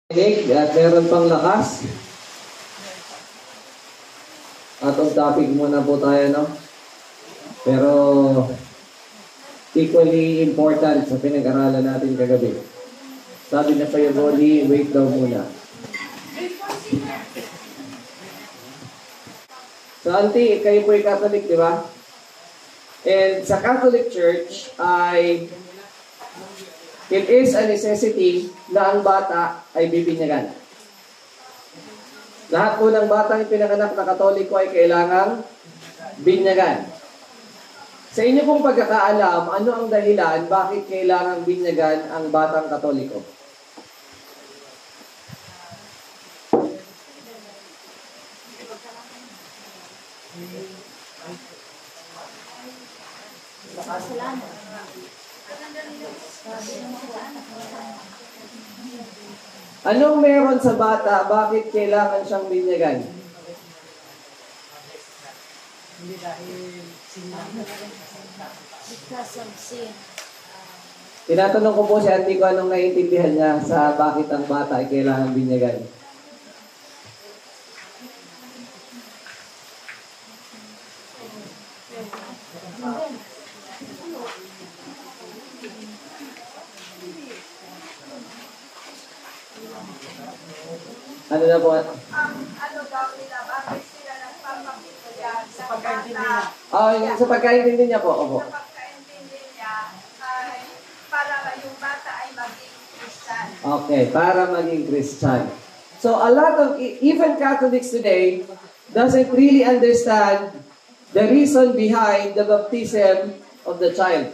At meron pang lakas. Out of topic muna po tayo, no? Pero equally important sa pinag-aralan natin kagabi. Sabi na pa yung body, wait daw muna. So, auntie, kayo po yung Catholic, di ba? And sa Catholic Church ay it is a necessity na ang bata ay bibinyagan. Lahat po ng batang pinanganak na Katoliko ay kailangang binyagan. Sa inyo pong pagkakaalam, ano ang dahilan bakit kailangang binyagan ang batang Katoliko? Anong meron sa bata? Bakit kailangan siyang binyagan? Because of sin. Tinatanong ko po si auntie ko anong naiintindihan niya sa bakit ang bata ay kailangan binyagan. Ano na po? Ano daw nila, bakit sila nagpapakito yan sa bata? Sa pagkaintindi niya po, opo. Sa pagkaintindi niya, ay para yung bata ay maging Christian. Okay, para maging Christian. So a lot of, even Catholics today, doesn't really understand the reason behind the baptism of the child.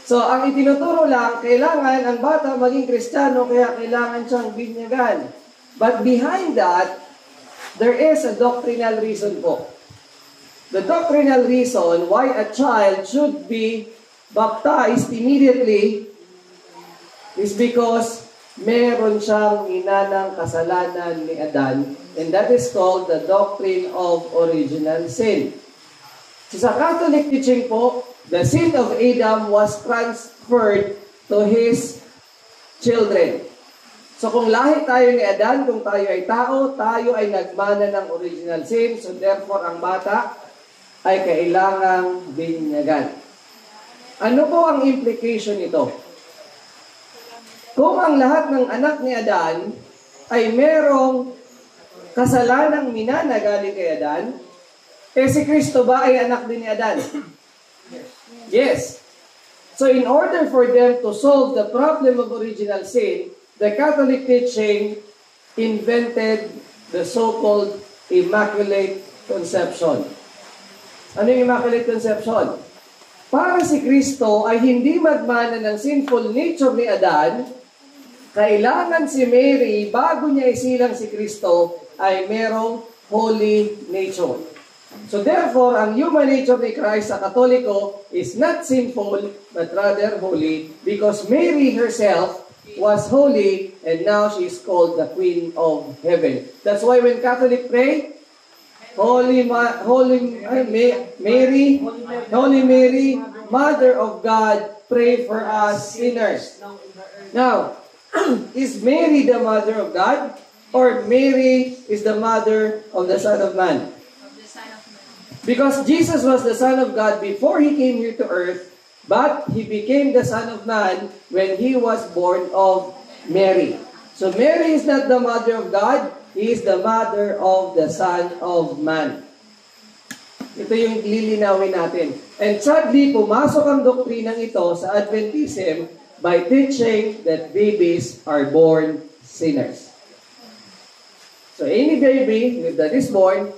So ang itinuturo lang, kailangan ang bata maging Kristiyano, kaya kailangan siyang binyagan. But behind that, there is a doctrinal reason po. The doctrinal reason why a child should be baptized immediately is because meron siyang inanang kasalanan ni Adan, and that is called the doctrine of original sin. So sa Catholic teaching po, the sin of Adam was transferred to his children. So kung lahi tayo ni Adan, kung tayo ay tao, tayo ay nagmana ng original sin, so therefore ang bata ay kailangang binyagan. Ano po ang implication nito? Kung ang lahat ng anak ni Adan ay merong kasalanang minana galing kay Adan, si Kristo ba ay anak din ni Adan? Yes. So in order for them to solve the problem of original sin, the Catholic teaching invented the so-called Immaculate Conception. Ano yung Immaculate Conception? Para si Kristo ay hindi magmana ng sinful nature ni Adan, kailangan si Mary, bago niya isilang si Kristo, ay merong holy nature. So therefore, ang human nature ni Christ sa Katoliko is not sinful, but rather holy, because Mary herself was holy, and now she is called the Queen of Heaven. That's why when Catholic pray, Holy Mary, Mother of God, pray for us sinners. Now, is Mary the Mother of God, or Mary is the mother of the Son of Man? Because Jesus was the Son of God before He came here to earth, but He became the Son of Man when He was born of Mary. So Mary is not the mother of God, He is the mother of the Son of Man. Ito yung lilinawin natin. And sadly, pumasok ang doktrinang ito sa Adventism by teaching that babies are born sinners. So any baby that is born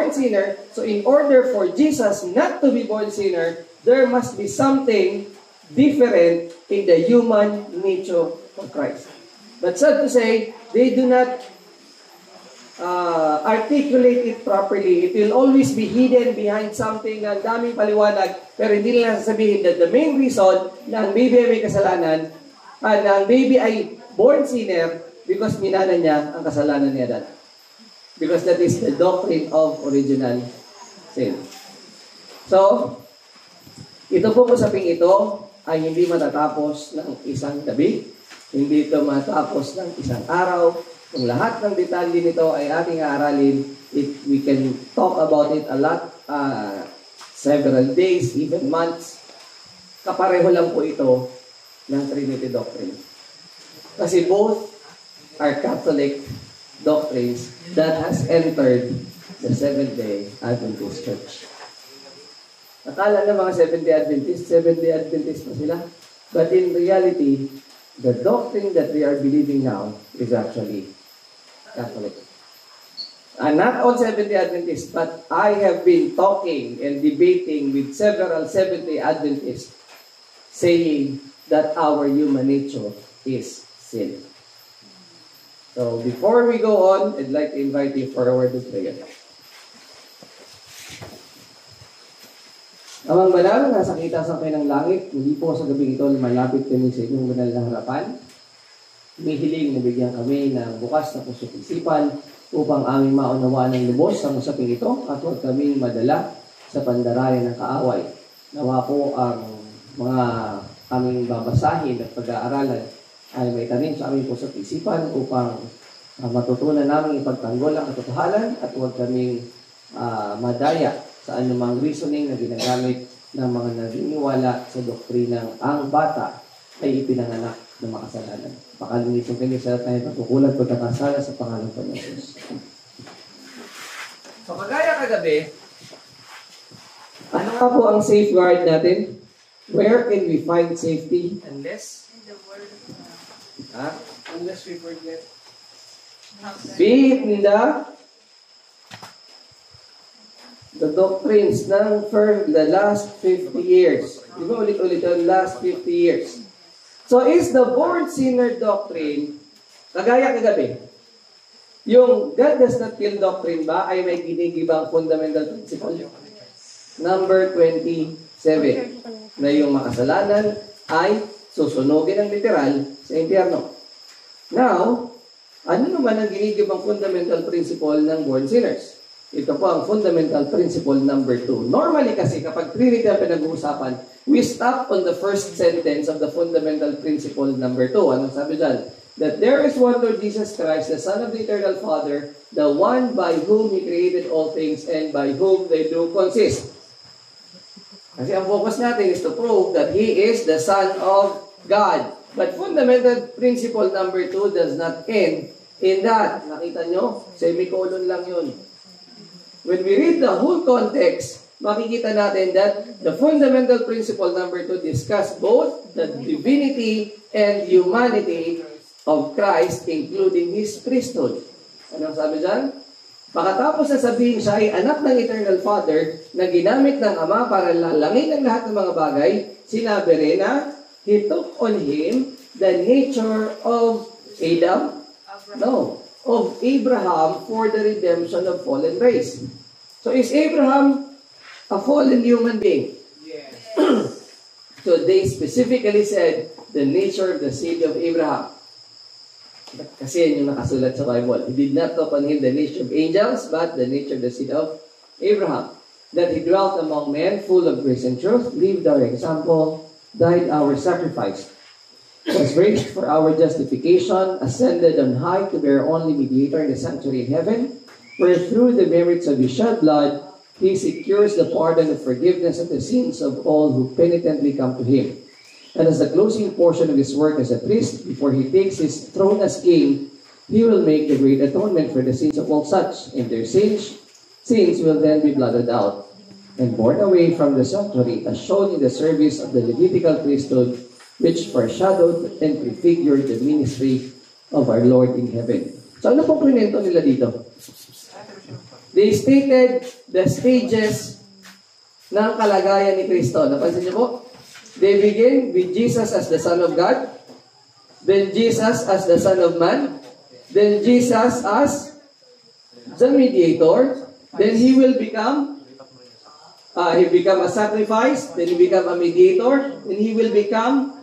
sinner. So in order for Jesus not to be born sinner, there must be something different in the human nature of Christ. But sad to say, they do not articulate it properly. It will always be hidden behind something na daming paliwanag, pero hindi nila sasabihin that the main reason na ang baby ay may kasalanan, na ang baby ay born sinner because minana niya ang kasalanan ni Adan. Because that is the doctrine of original sin. So, ito po usaping ito ay hindi matatapos ng isang gabi. Hindi ito matapos ng isang araw. Kung lahat ng detalye nito ay ating aaralin, we can talk about it a lot, several days, even months. Kapareho lang po ito ng Trinity Doctrine. Kasi both are Catholic doctrines that has entered the Seventh-day Adventist Church. Akala ng mga Seventh-day Adventist pa sila. But in reality, the doctrine that we are believing now is actually Catholic. And not all Seventh-day Adventists, but I have been talking and debating with several Seventh-day Adventists saying that our human nature is sin. So before we go on, I'd like to invite you for a word of prayer. Amang banal, nasa kita sa kayo ng langit, hindi po sa gabing ito lumalapit kami sa inyong banal na harapan. Humihiling na bigyan kami ng bukas na puso't isipan upang aming maunawaan ng lubos ang usaping ito at huwag kaming madala sa pandarayan ng kaaway. Nawa po ang mga aming babasahin at pag-aaralan ay may tanim sa aming puso't isipan upang matutunan namin ipagtanggol ang katotohanan at huwag kaming madaya sa anumang reasoning na ginagamit ng mga naniniwala sa doktrinang ang bata ay ipinanganak ng makasalanan. Pakalinisin kami sa lahat na pagkukulang pagkakasala sa pangalan ng Jesus. So, kagaya kagabi, ano nga po ang safeguard natin? Where can we find safety? Unless? In the Word of God. Unless we forget. Be it in the doctrines ng the last 50 years. Di ba ulit-ulit yung last 50 years? So is the born sinner doctrine, kagaya kagabi, yung God does not kill doctrine ba ay may ginigibang fundamental principle? Number 27, na yung makasalanan ay susunugin ng literal sa impyerno. Now, ano naman ang ginigibang fundamental principle ng born sinners? Ito po ang fundamental principle number 2. Normally kasi kapag Trinity ang pinag-uusapan, we stop on the first sentence of the fundamental principle number 2. Anong sabi dyan? That there is one Lord Jesus Christ, the Son of the Eternal Father, the one by whom He created all things and by whom they do consist. Kasi ang focus natin is to prove that He is the Son of God. But fundamental principle number 2 does not end in that. Nakita nyo? Semicolon lang yun. When we read the whole context, makikita natin that the fundamental principle number 2 discuss both the divinity and humanity of Christ, including His priesthood. Anong sabi dyan? Pagkatapos na sabihin siya ay anak ng Eternal Father na ginamit ng Ama para lalangin ang lahat ng mga bagay, sinabi rin na He took on Him the nature of Adam? No. Of Abraham for the redemption of fallen race. So is Abraham a fallen human being? Yes. So they specifically said the nature of the seed of Abraham. Kasi yun yung nakasulat sa Bible. He did not talk on him the nature of angels, but the nature of the seed of Abraham. That he dwelt among men, full of grace and truth, lived our example, died our sacrifice, was raised for our justification, ascended on high to be our only mediator in the sanctuary in heaven, where through the merits of His shed blood, He secures the pardon and forgiveness of the sins of all who penitently come to Him. And as the closing portion of His work as a priest, before He takes His throne as King, He will make the great atonement for the sins of all such, and their sins will then be blotted out and borne away from the sanctuary as shown in the service of the Levitical priesthood, which foreshadowed and prefigured the ministry of our Lord in heaven. So ano pong kwento nila dito? They stated the stages ng kalagayan ni Kristo. Napansin niyo po? They begin with Jesus as the Son of God, then Jesus as the Son of Man, then Jesus as the mediator, then He will become a sacrifice, then He become a mediator, then He will become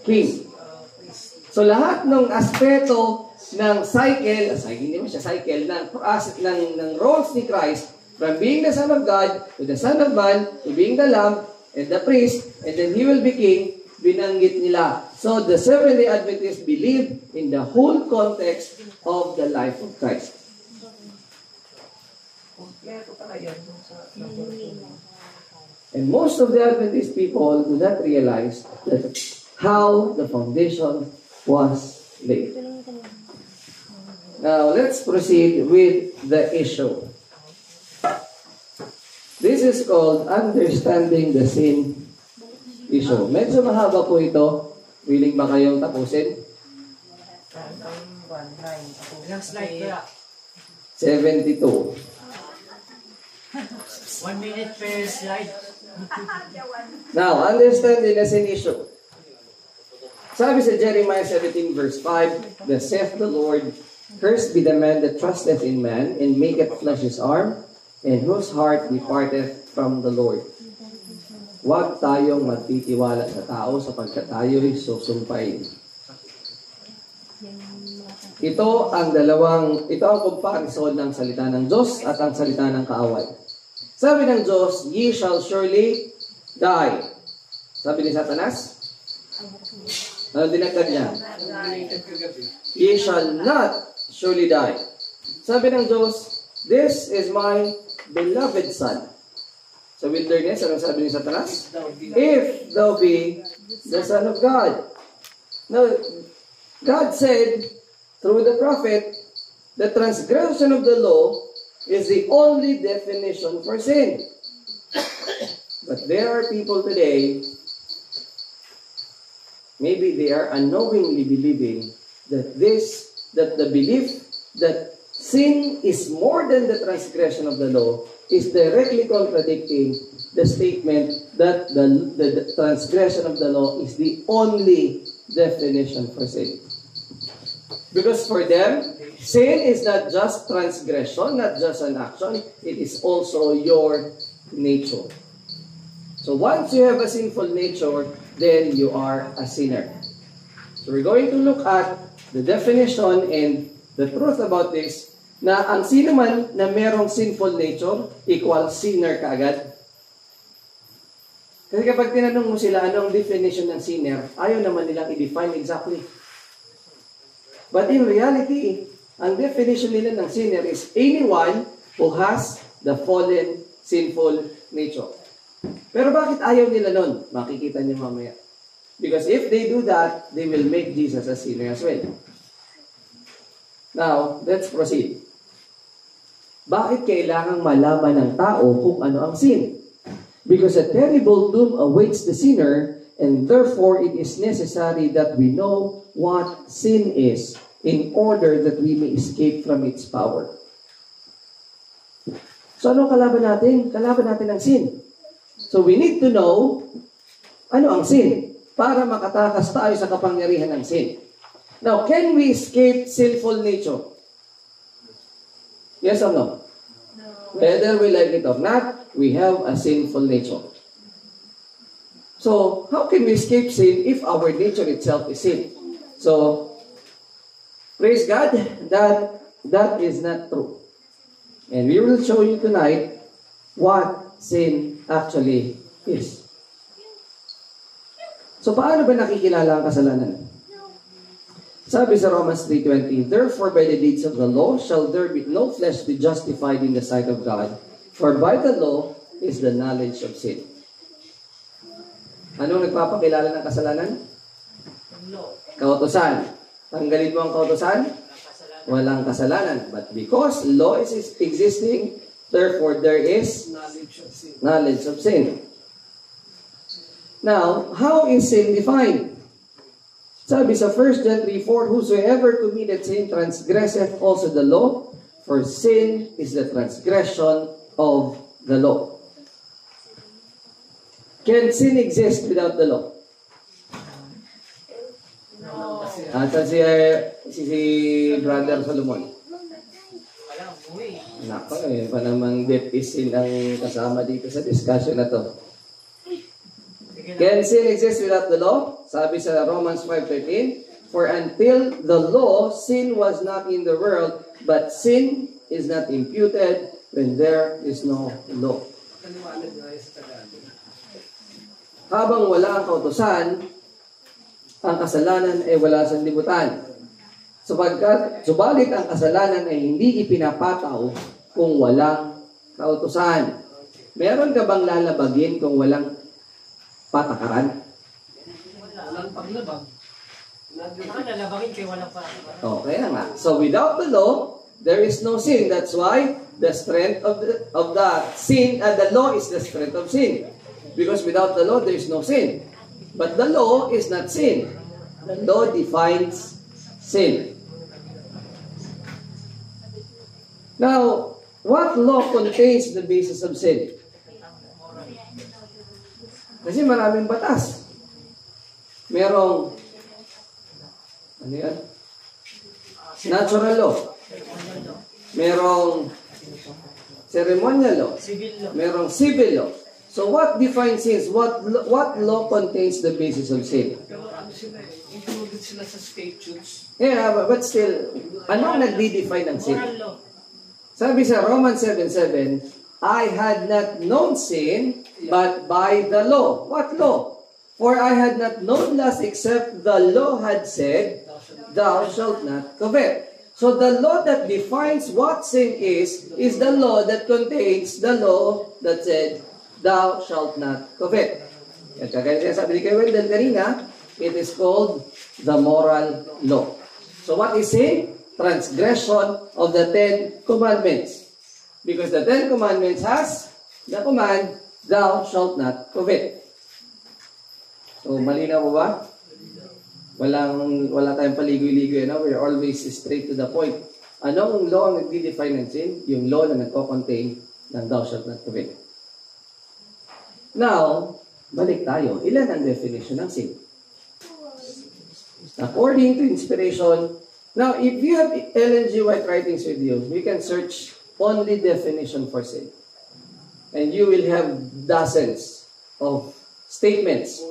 King. So lahat ng aspeto ng hindi mo siya cycle, ng roles ni Christ, from being the Son of God, to the Son of Man, to being the Lamb, and the priest, and then He will be King, binanggit nila. So the Seventh-day Adventists believe in the whole context of the life of Christ. And most of the Adventist people do not realize that how the foundation was laid. Now, let's proceed with the issue. This is called understanding the sin issue. Medyo mahaba po ito. Willing ba kayong tapusin? Ilang slide kaya? 72. 1 minute per slide. Now, understanding the sin issue. Sabi sa Jeremiah 17 verse 5, "Thus saith the Lord, cursed be the man that trusteth in man, and maketh flesh his arm, and whose heart departeth from the Lord." Huwag tayong magtitiwala sa tao sapagkat tayo'y susumpain. Ito ang comparison ng salita ng Diyos at ang salita ng kaaway. Sabi ng Diyos, "Ye shall surely die." Sabi ni Satanas, ano dinagdag niya? "Ye shall not surely die." Sabi ng Diyos, "This is my beloved Son." Sa wilderness, anong sabi ni Satanas? "If thou be the Son of God." Now, God said through the prophet, the transgression of the law is the only definition for sin. But there are people today, maybe they are unknowingly believing that the belief that sin is more than the transgression of the law is directly contradicting the statement that the transgression of the law is the only definition for sin. Because for them, sin is not just transgression, not just an action, it is also your nature. So once you have a sinful nature, then you are a sinner. So we're going to look at the definition and the truth about this, na ang sino man na merong sinful nature, equal sinner kaagad. Kasi kapag tinanong mo sila anong definition ng sinner, ayaw naman nilang i-define exactly. But in reality, ang definition nila ng sinner is anyone who has the fallen, sinful nature. Pero bakit ayaw nila nun? Makikita niyo mamaya. Because if they do that, they will make Jesus a sinner as well. Now, let's proceed. Bakit kailangang malaman ng tao kung ano ang sin? Because a terrible doom awaits the sinner, and therefore it is necessary that we know what sin is in order that we may escape from its power. So ano kalaban natin? Kalaban natin ang sin. So we need to know ano ang sin para makatakas tayo sa kapangyarihan ng sin. Now, can we escape sinful nature? Yes or no? No. Whether we like it or not, we have a sinful nature. So, how can we escape sin if our nature itself is sin? So, praise God, that is not true. And we will show you tonight what sin actually is. So, paano ba nakikilala ang kasalanan? Sabi sa Romans 3:20, "Therefore by the deeds of the law shall there be no flesh be justified in the sight of God, for by the law is the knowledge of sin." Anong nagpapakilala ng kasalanan? Kautusan. Tanggalin mo ang kautusan, walang kasalanan. But because law is existing, therefore there is knowledge of sin. Now, how is sin defined? Sabi sa 1 John 3:4, "Whosoever committed sin transgresseth also the law, for sin is the transgression of the law." Can sin exist without the law? No. Asa si Brother Solomon? Nako, pa namang death is sin ang kasama dito sa discussion na to. Can sin exist without the law? Sabi sa Romans 5:13, "For until the law, sin was not in the world, but sin is not imputed when there is no law." Habang wala ang kautusan, ang kasalanan ay wala sa libutan. Subalit ang kasalanan ay hindi ipinapataw kung walang kautusan. Meron ka bang lalabagin kung walang patakaran? Walang paglabag. Saka lalabagin kayo walang patakaran. Okay na nga. So without the law, there is no sin. That's why the strength of the sin, the law is the strength of sin. Because without the law, there is no sin. But the law is not sin. The law defines sin. Now, what law contains the basis of sin? Kasi maraming batas. Merong, ano yan? Natural law. Merong ceremonial law. Merong civil law. So what defines sins? What law contains the basis of sin? Included sila sa statutes. Yeah, but still, ano ang nagdi-define ng sin? Moral law. Sabi sa Romans 7:7, I had not known sin, but by the law. What law? For I had not known lust except the law had said, thou shalt not covet. So the law that defines what sin is the law that contains the law that said, thou shalt not covet. At kagaya sabi ni kay Wendell kanina, it is called the moral law. So what is sin? Transgression of the 10 commandments. Because the 10 commandments has the command, thou shalt not covet. So malinaw po ba? Wala tayong paligoy-ligoy. We're always straight to the point. Anong law ang nagdi-define ng sin? Yung law na nagko-contain ng thou shalt not covet. Now, balik tayo. Ilan ang definition ng sin? According to inspiration, now if you have Ellen G. White writings with you can search only definition for sin. And you will have dozens of statements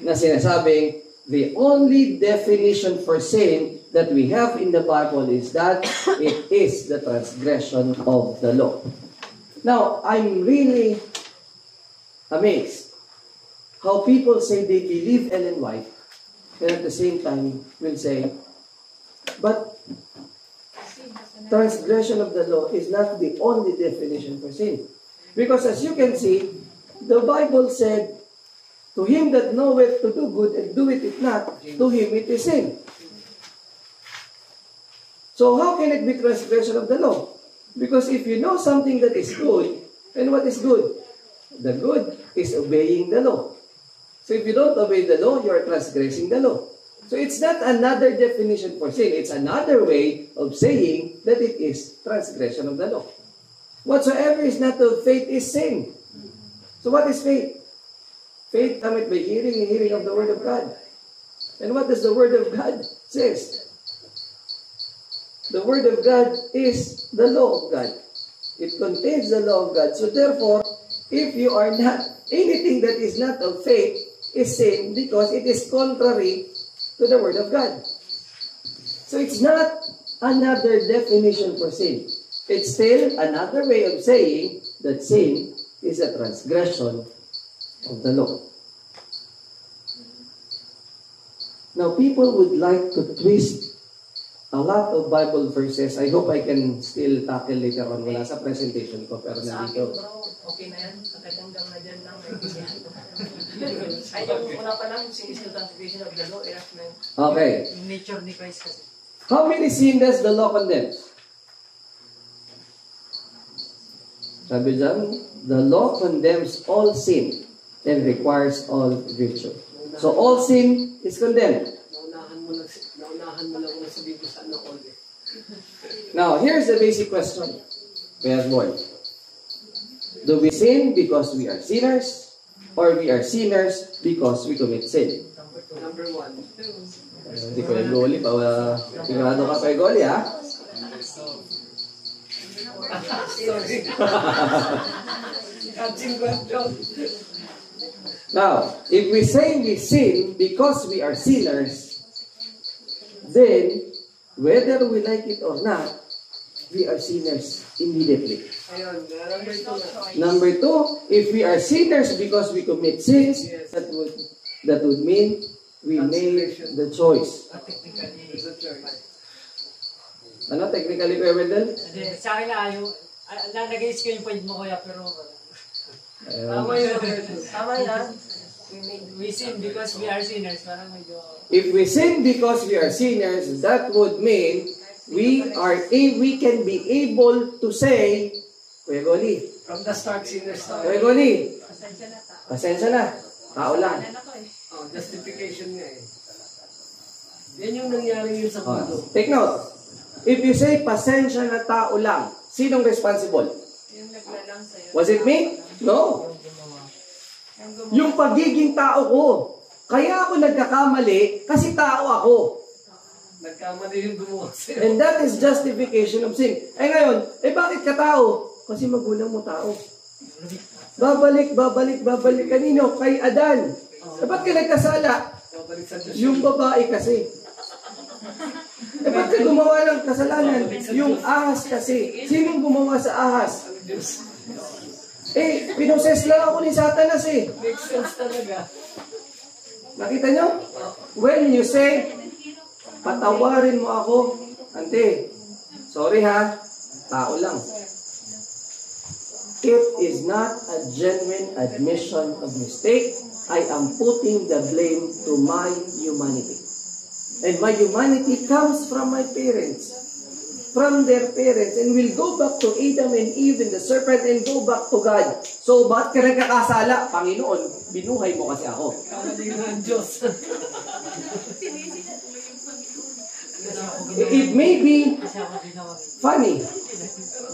na sinasabing the only definition for sin that we have in the Bible is that it is the transgression of the law. Now, I'm really amazed how people say they believe Ellen White and at the same time will say, but transgression of the law is not the only definition for sin. Because as you can see, the Bible said, to him that knoweth to do good and doeth it not, to him it is sin. So how can it be transgression of the law? Because if you know something that is good, then what is good? The good is obeying the law. So if you don't obey the law, you are transgressing the law. So it's not another definition for sin. It's another way of saying that it is transgression of the law. Whatsoever is not of faith is sin. So what is faith? Faith cometh by hearing, and hearing of the Word of God. And what does the Word of God says? The Word of God is the law of God. It contains the law of God. So therefore, if you are not, anything that is not of faith is sin because it is contrary to the Word of God. So it's not another definition for sin. It's still another way of saying that sin is a transgression of the law. Now, people would like to twist a lot of Bible verses. I hope I can still tackle later on. Wala sa presentation ko, pero Sa akin, nandito. bro, okay na yan. Nakatanggang na dyan lang. Ay, yung una pa lang, sin is the transgression of the law. Okay. Yung nature ni Christ kasi. How many sin does the law condemn? Sabi dyan, the law condemns all sin and requires all virtue. So all sin is condemned. Naunahan mo lang sabihin ko sa all. Now, here's the basic question. We have more. Do we sin because we are sinners? Or we are sinners because we commit sin? Number one. Hindi ko yung goli pa. Sigurado ka pa yung goli, ha? Now, if we say we sin because we are sinners, then, whether we like it or not, we are sinners immediately. Number two, if we are sinners because we commit sins, that would mean we made the choice. Technically. Ano, technically, Kuya Wendell? Hindi, sa akin na yung, nag-gauge ko yung point mo kuya, pero Tama yun. Tama yan. we sin because we are sinners. Parang medyo, If we sin because we are sinners, that would mean we can be able to say, Kuya Goli, From the start, sinners tayo. Kuya Goli, Pasensya na ta. pasensya na, tao lang. Ano ako eh. Oh, justification nga eh. Yan yung nangyari yun sa mundo. Take note. If you say, pasensya na tao lang, sinong responsible? Yung naglalang sa'yo. Was it me? No. Yung pagiging tao ko. Kaya ako nagkakamali kasi tao ako. Nagkamali yung gumawa sa'yo. And that is justification of sin. Eh ngayon, bakit ka tao? Kasi magulang mo tao. Babalik. Kanino? Kay Adan. Ba't ka nagkasala? Babalik sa Diyos. Yung babae kasi. Ba't ka gumawa ng kasalanan? Yung ahas kasi. Sinong gumawa sa ahas? Ang Diyos. Pinoses lang ako ni Satanas eh. Makes sense talaga. Nakita nyo? When you say, patawarin mo ako, ante, sorry ha, tao lang. It is not a genuine admission of mistake. I am putting the blame to my humanity. And my humanity comes from my parents, from their parents, and will go back to Adam and Eve and the serpent and go back to God. So, bakit ka nagkakasala? Panginoon, binuhay mo kasi ako. Kamali ng Diyos. It may be kasi ako ginawa. funny,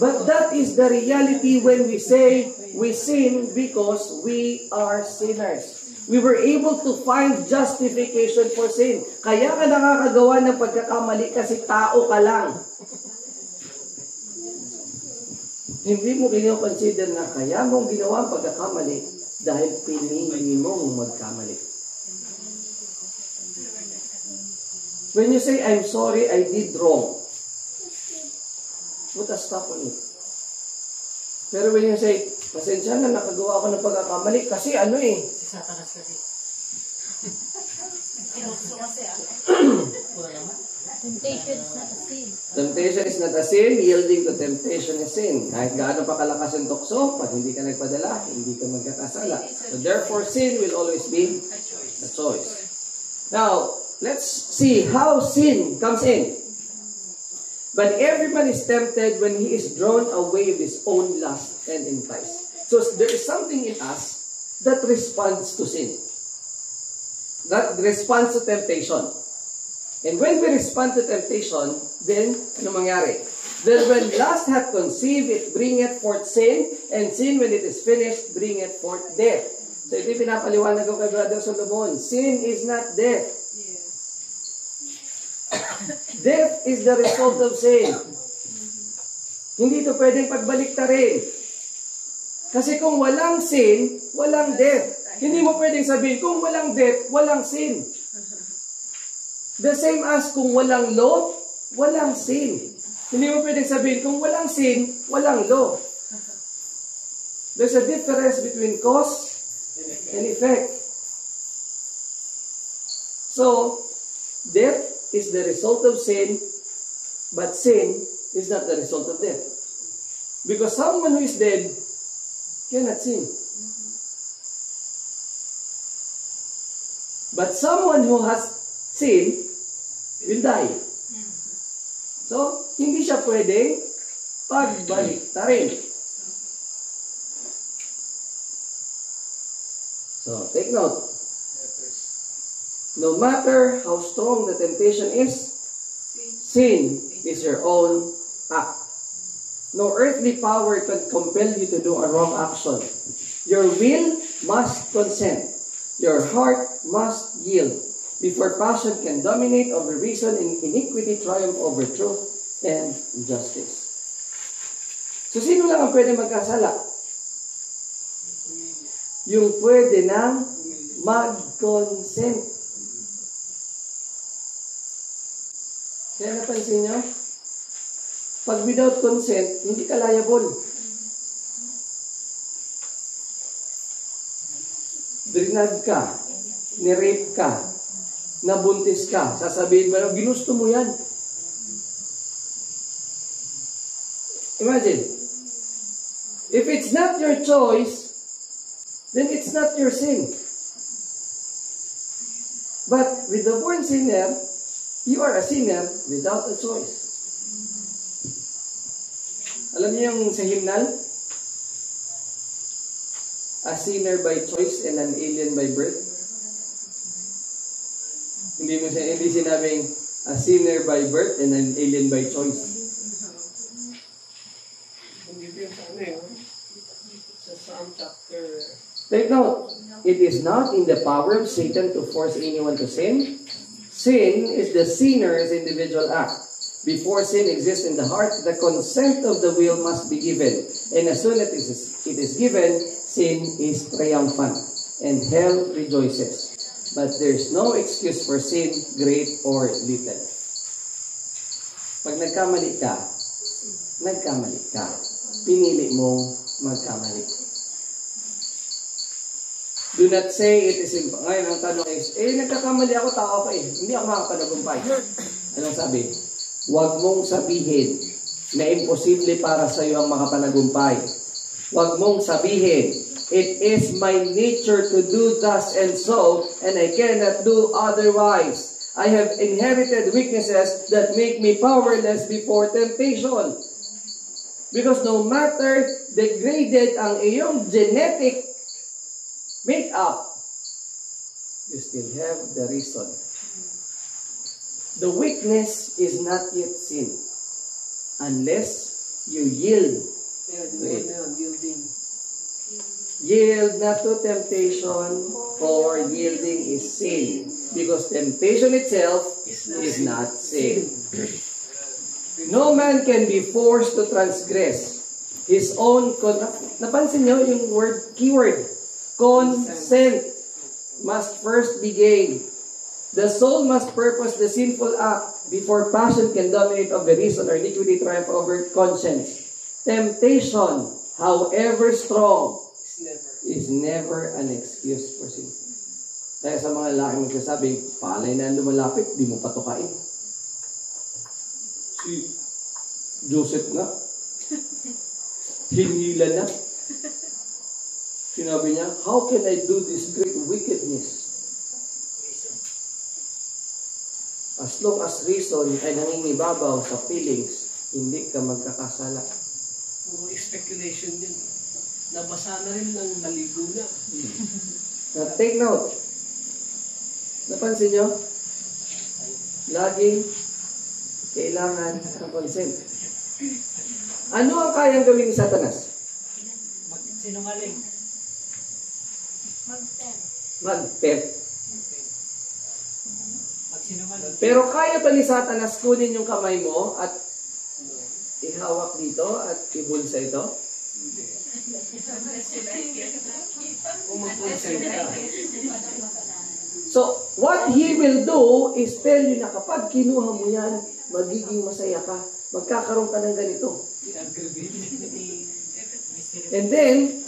but that is the reality when we say we sin because we are sinners. We were able to find justification for sin. Kaya ka nakakagawa ng pagkakamali kasi tao ka lang. Hindi mo kino-consider na kaya mong ginawa ang pagkakamali dahil pinili mong magkamali. When you say, I'm sorry, I did wrong, put a stop on it. Pero when you say, pasensya na, nakagawa ako ng pagkakamali kasi Si Satanas kasi. Inuso kasi Pura naman. Temptation is not a sin. Temptation is not a sin, yielding to temptation is sin. Kahit gaano pa kalakas yung tukso, pag hindi ka nagpadala, hindi ka magkakasala. So therefore, sin will always be a choice. Now, let's see how sin comes in. But everyone is tempted when he is drawn away with his own lust and enticed. So there is something in us that responds to sin. That responds to temptation. And when we respond to temptation, then, ano mangyari? Then when lust hath conceived, it bringeth forth sin, and sin, when it is finished, bringeth forth death. So ito yung pinapaliwanag ko kay Brother Solomon. Sin is not death. Death is the result of sin. Hindi ito pwedeng pagbaliktarin. Kasi kung walang sin, walang death. Hindi mo pwedeng sabihin, kung walang death, walang sin. The same as kung walang law, walang sin. Hindi mo pwedeng sabihin, kung walang sin, walang law. There's a difference between cause and effect. So, death is the result of sin, but sin is not the result of death. Because someone who is dead cannot sin. But someone who has sin will die. So, hindi siya pwedeng pagbaliktarin. So, take note. No matter how strong the temptation is, sin is your own act. No earthly power can compel you to do a wrong action. Your will must consent. Your heart must yield before passion can dominate over reason and iniquity triumph over truth and justice. So, sino lang ang pwede magkasala? Yung pwede nang mag-consent. Kaya napansin nyo? Pag without consent, hindi ka liable. Drinag ka, nirape ka, nabuntis ka, sasabihin mo, ginusto mo yan. Imagine, if it's not your choice, then it's not your sin. But with the born sinner, you are a sinner without a choice. Alam niyo yung sa hymnal? A sinner by choice and an alien by birth. Hindi sinabing a sinner by birth and an alien by choice. Hindi ko yung sa ano yun. Sa Psalm chapter... Take note, it is not in the power of Satan to force anyone to sin. Sin is the sinner's individual act. Before sin exists in the heart, the consent of the will must be given. And as soon as it is given, sin is triumphant, and hell rejoices. But there's no excuse for sin, great or little. Pag nagkamali ka. Pinili mong magkamali. Do not say it is impossible. Ngayon, ang tanong is, nagkakamali ako, tao ako hindi ako makapanagumpay. Anong sabi? Huwag mong sabihin na imposible para sa iyo ang makapanagumpay. Huwag mong sabihin, it is my nature to do thus and so, and I cannot do otherwise. I have inherited weaknesses that make me powerless before temptation. Because no matter degraded ang iyong genetic makeup, you still have the reason. The weakness is not yet sin unless you yield to it. Yield not to temptation, for yielding is sin. Because temptation itself is not sin. No man can be forced to transgress his own... Napansin nyo yung keyword? Consent must first be gained. The soul must purpose the sinful act before passion can dominate over reason or iniquity triumph over conscience. Temptation, however strong, is never an excuse for sin. Kaya sa mga lalaki magsasabi, palay na lumalapit, di mo patukain. Si Joseph na. Hinila na. Sinabi niya, how can I do this great wickedness? As long as reason ay nangingibabaw sa feelings, hindi ka magkakasala. Puro speculation din. Nabasa na rin ng naligo na. Now, take note. Napansin nyo? Laging kailangan ng consent. Ano ang kayang gawin ni Satanas? Sinungaling. Mag-tempt. Magsinungaling. Pero kaya pa ni Satanas kunin yung kamay mo at ihawak dito at ibulsa ito? So, what he will do is tell you na kapag kinuha mo yan, magiging masaya ka. Magkakaroon ka ng ganito. And then,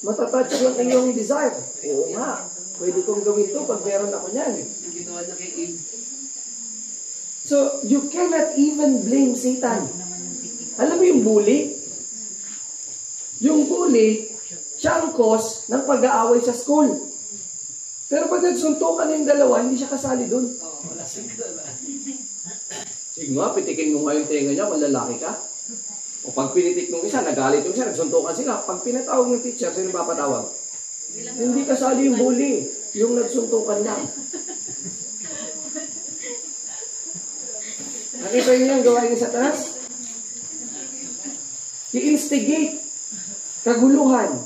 matatouch mo ang iyong desire. Oo nga, pwede kong gawin ito pag meron ako niyan. Ginawa na kay Eve. So, you cannot even blame Satan. Alam mo yung bully? Yung bully, siya ang cause ng pag-aaway sa school. Pero pag nagsuntukan yung dalawa, hindi siya kasali doon. Wala siyang dala. Sige nga, pitikin mo nga yung tenga niya kung lalaki ka. O pag pinitik nung isa, nagalit yung isa, nagsuntukan sila. Pag pinatawag ng teacher, sino papatawag? Hindi kasali yung bully. Yung nagsuntukan lang. Nakita niyo yung gawain ni Satanas? I-instigate kaguluhan.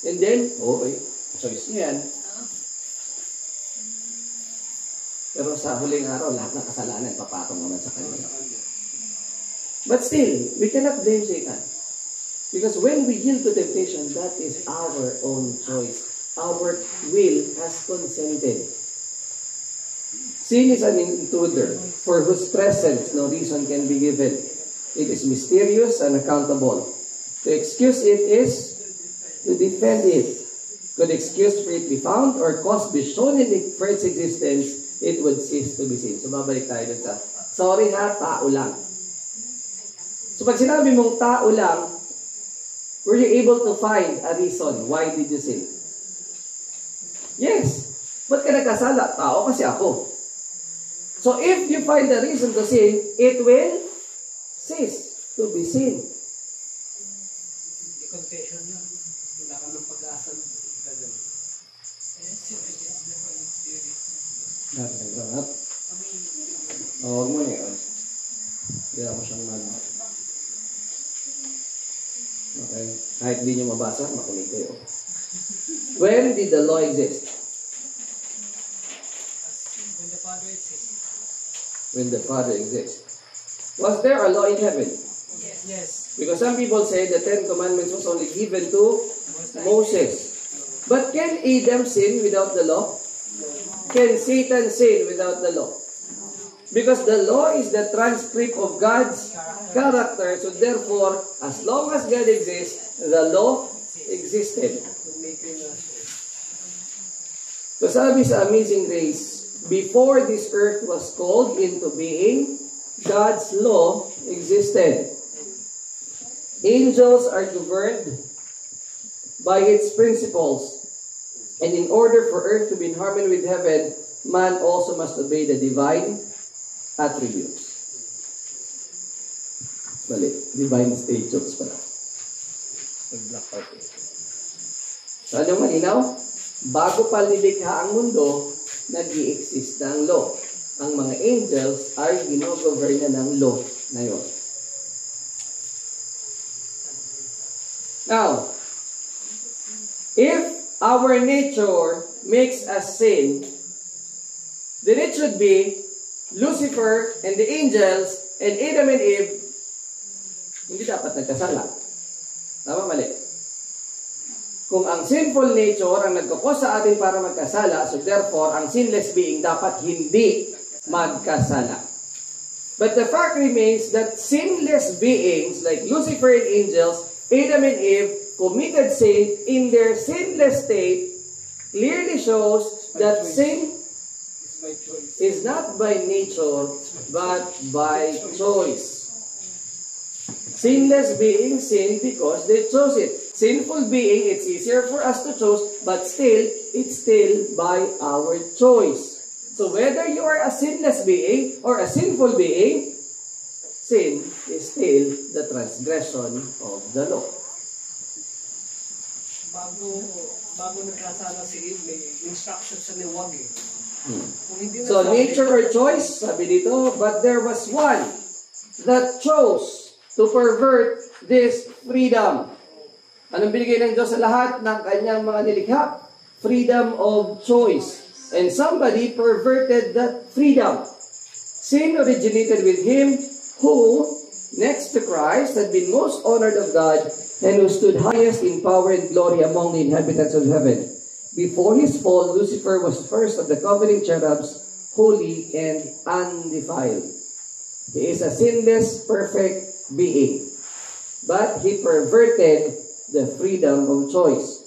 And then, okay, choice niya yan. Pero sa huling araw, lahat ng kasalanan papatong naman sa kanya. But still, we cannot blame Satan. Because when we yield to temptation, that is our own choice. Our will has consented. Sin is an intruder, for whose presence no reason can be given. It is mysterious and unaccountable. To excuse it is to defend it. Could excuse for it be found, or cause be shown in its first existence, it would cease to be sin. So, babalik tayo dun sa, sorry ha, tao lang. So, pag sinabi mong tao lang, were you able to find a reason why did you sin? Yes. Ba't ka nagkasala? Tao kasi ako. So, if you find the reason to sin, it will cease to be sin. Confession yun. Wala ka ng pag-asa ng gagawin. Nagrangat. Huwag mo na yun. Kaya mo siyang mag... Okay. Kahit di nyo mabasa, makulit kayo. When did the law exist? When the Father exists. When the Father exists. Was there a law in heaven? Yes. Because some people say the Ten Commandments was only given to Moses. But can Adam sin without the law? Can Satan sin without the law? Because the law is the transcript of God's character. So therefore, as long as God exists, the law existed. So sabi sa Amazing Grace, before this earth was called into being, God's law existed. Angels are governed by its principles. And in order for earth to be in harmony with heaven, man also must obey the divine attributes. Bali, divine statutes pala. Nag-black out eh. So ano malinaw? Bago pa nilikha ang mundo, nag-i-exist na ang law. Ang mga angels ay ginogoverna ng law na yun. Now, if our nature makes us sin, then it should be Lucifer and the angels and Adam and Eve hindi dapat nagkasala. Tama, mali. Kung ang sinful nature ang nagkakos sa atin para magkasala, so therefore, ang sinless being dapat hindi magkasala. But the fact remains that sinless beings like Lucifer and angels, Adam and Eve, committed sin in their sinless state, clearly shows that sin is not by nature, but by choice. Sinless being sin because they chose it. Sinful being, it's easier for us to choose, but still, it's still by our choice. So whether you are a sinless being or a sinful being, sin is still the transgression of the law. Bago nagkasala si Eve, may instructions sa niwag eh. So nature or choice, sabi dito, but there was one that chose to pervert this freedom. Anong binigay ng Diyos sa lahat ng kanyang mga nilikha? Freedom of choice. And somebody perverted that freedom. Sin originated with him who, next to Christ, had been most honored of God and who stood highest in power and glory among the inhabitants of heaven. Before his fall, Lucifer was first of the covering cherubs, holy and undefiled. He is a sinless, perfect being. But he perverted the freedom of choice.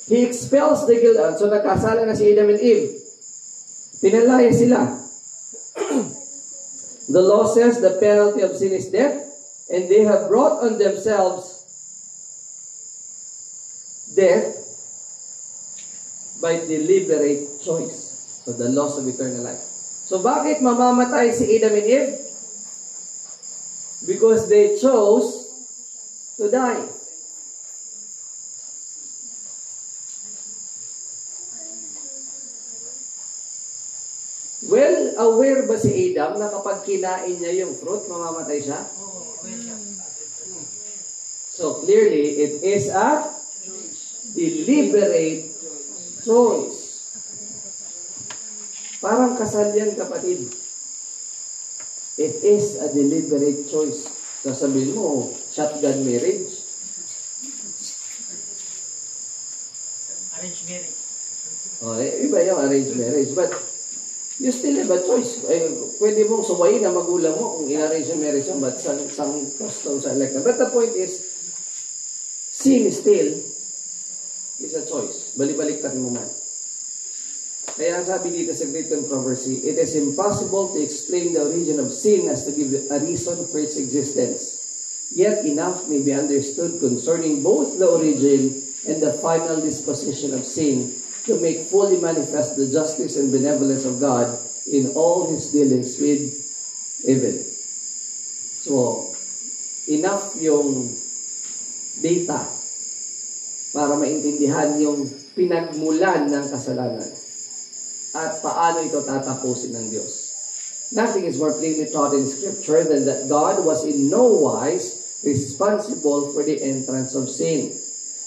He expels the guilt. So nagkasala na si Adam and Eve. Pinalaya sila. The law says the penalty of sin is death, and they have brought on themselves death by deliberate choice. So the loss of eternal life. So bakit mamamatay si Adam and Eve? Because they chose to die. Well, aware ba si Adam na kapag kinain niya yung fruit, mamamatay siya? So clearly, it is a deliberate choice. Parang kasal yan, kapatid. It is a deliberate choice. Sasabihin mo, shotgun marriage. Arranged marriage. Iba yung arranged marriage. But you still have a choice. Pwede mong suwayin na magulang mo kung in-arrange yung marriage mo, but some customs are like that. But the point is, sin still is a choice. Balik-balik mo man. Kaya ang sabi dito sa Great Controversy, it is impossible to explain the origin of sin as to give a reason for its existence. Yet enough may be understood concerning both the origin and the final disposition of sin to make fully manifest the justice and benevolence of God in all His dealings with evil. So, enough yung data para maintindihan yung pinagmulan ng kasalanan at paano ito tatapusin ng Diyos. Nothing is more plainly taught in Scripture than that God was in no wise responsible for the entrance of sin,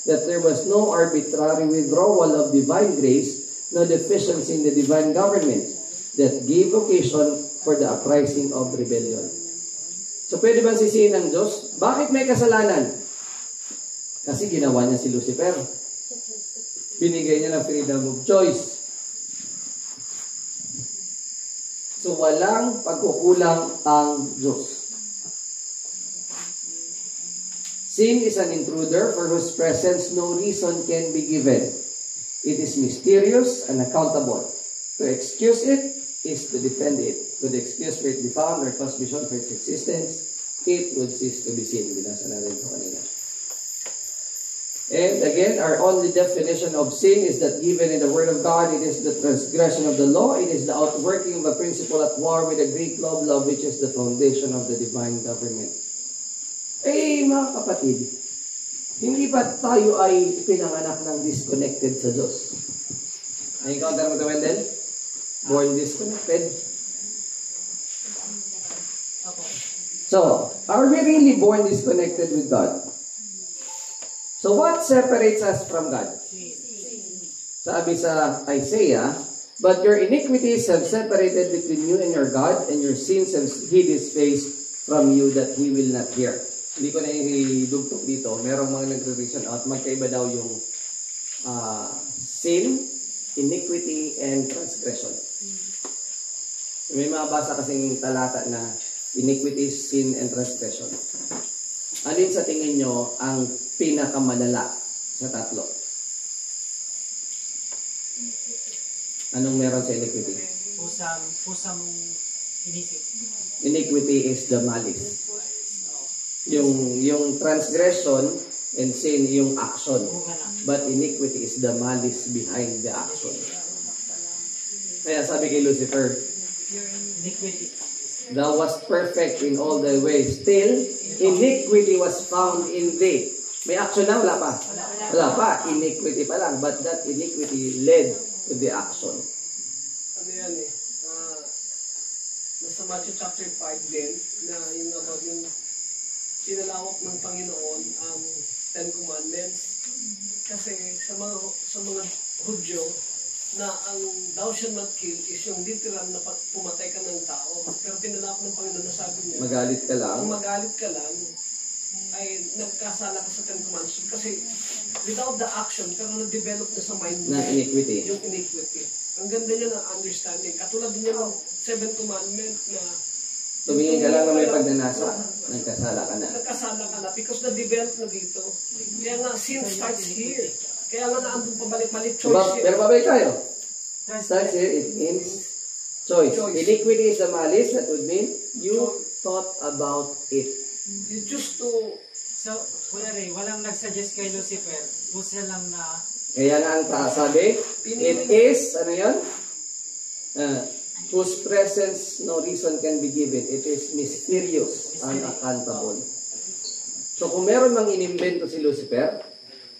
that there was no arbitrary withdrawal of divine grace, no deficiency in the divine government that gave occasion for the uprising of rebellion. So pwede bang sisihin ng Diyos? Bakit may kasalanan? Kasi ginawa niya si Lucifer. Binigay niya ng freedom of choice. So, walang pagkukulang ang Diyos. Sin is an intruder for whose presence no reason can be given. It is mysterious and unaccountable. To excuse it is to defend it. Could the excuse for it be found or cause vision for its existence, it would cease to be sin. Binasa natin ito kanina. And again, our only definition of sin is that given in the Word of God, it is the transgression of the law. It is the outworking of a principle at war with the Greek love, which is the foundation of the divine government. Mga kapatid, hindi ba tayo ay pinanganak ng disconnected sa Diyos? Na-encounter mo ito, Wendell? Born disconnected? So, are we really born disconnected with God? So what separates us from God? Sabi sa Isaiah, but your iniquities have separated between you and your God, and your sins have hid His face from you that He will not hear. Hindi ko na idugtong dito. Merong mga nagre-reason out. Magkaiba daw yung sin, iniquity, and transgression. May mabasa kasing talata na iniquity, sin, and transgression. Alin sa tingin nyo ang pinakamadala sa tatlo? Anong meron sa iniquity? Pusa mong inisip. Iniquity is the malice. Yung transgression and sin, yung action. But iniquity is the malice behind the action. Kaya sabi kay Lucifer, Iniquity. thou wast perfect in all thy ways. Still, iniquity was found in thee. May action na? Wala pa? Wala pa. Iniquity pa lang. But that iniquity led to the action. Ano yan nasa Matthew chapter 5 din, na yung about yung pinalawak ng Panginoon ang Ten Commandments. Kasi sa mga Hudyo, na ang thou shall not kill is yung literal na pumatay ka ng tao. Pero pinalawak ng Panginoon na sabi niya, Magalit ka lang. kung magalit ka lang, ay nagkasala ka sa Ten Commandments. Kasi without the action, pero na-develop na sa mind mo Na iniquity. yung iniquity. Ang ganda niya ng understanding. Katulad din niya ng Seventh Commandment na Tumingin ka lang na may pagnanasa. Nagkasala ka na. nagkasala ka na because na-develop na dito. Kaya nga, sin starts here. Kaya nga naandun pabalik-balik choice Pero here. babay tayo. Starts here, it means choice. Iniquity is the malice. That would mean you thought about it. You choose to... So, Kuya Ray, walang nagsuggest kay Lucifer. Pusa lang na Kaya nga ang sabi, it is, ano yun? Whose presence no reason can be given. It is mysterious, unaccountable. So kung meron mang inimbento si Lucifer,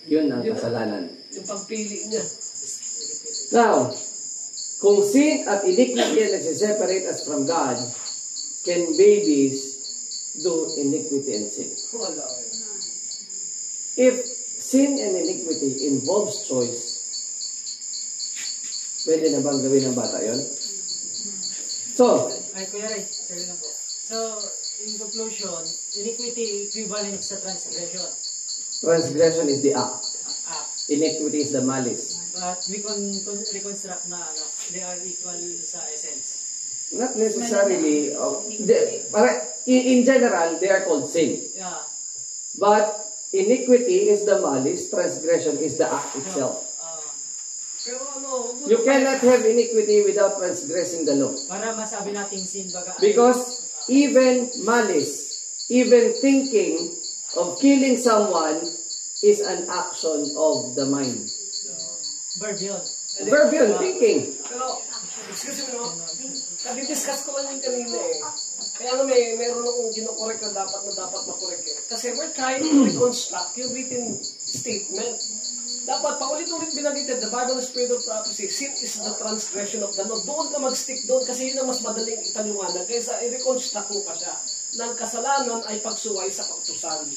yun ang kasalanan. Yung pagpili niya. Now, kung sin at iniquity ang nagsiseparate us from God, can babies do iniquity and sin? Wala. If sin and iniquity involves choice, pwede na bang gawin ng bata yon? So, Ay, Kuya Ray, sorry lang po. So, in conclusion, iniquity equivalent sa transgression. transgression is the act. Ah, Iniquity is the malice. but we can reconstruct na they are equal sa essence. Not necessarily. In general, they are called sin. Yeah. But iniquity is the malice, transgression is the act itself. Pero You cannot have iniquity without transgressing the law. Para masabi nating sin baga. Because even malice, even thinking of killing someone is an action of the mind. Verb yun. Verb yun, thinking. Pero, excuse me, no? Nadi-discuss ko lang yung kanina eh. Kaya meron akong kinokorek na dapat makorek eh. Kasi we're trying to reconstruct yung written statement. Dapat paulit-ulit binanggit, the Bible is spirit of prophecy. Sin is the transgression of the law. Doon ka mag-stick doon kasi yun ang mas madaling ipaliwanag. Kaysa i-reconstruct mo pa siya. Nang kasalanan ay pagsuway sa kautusan.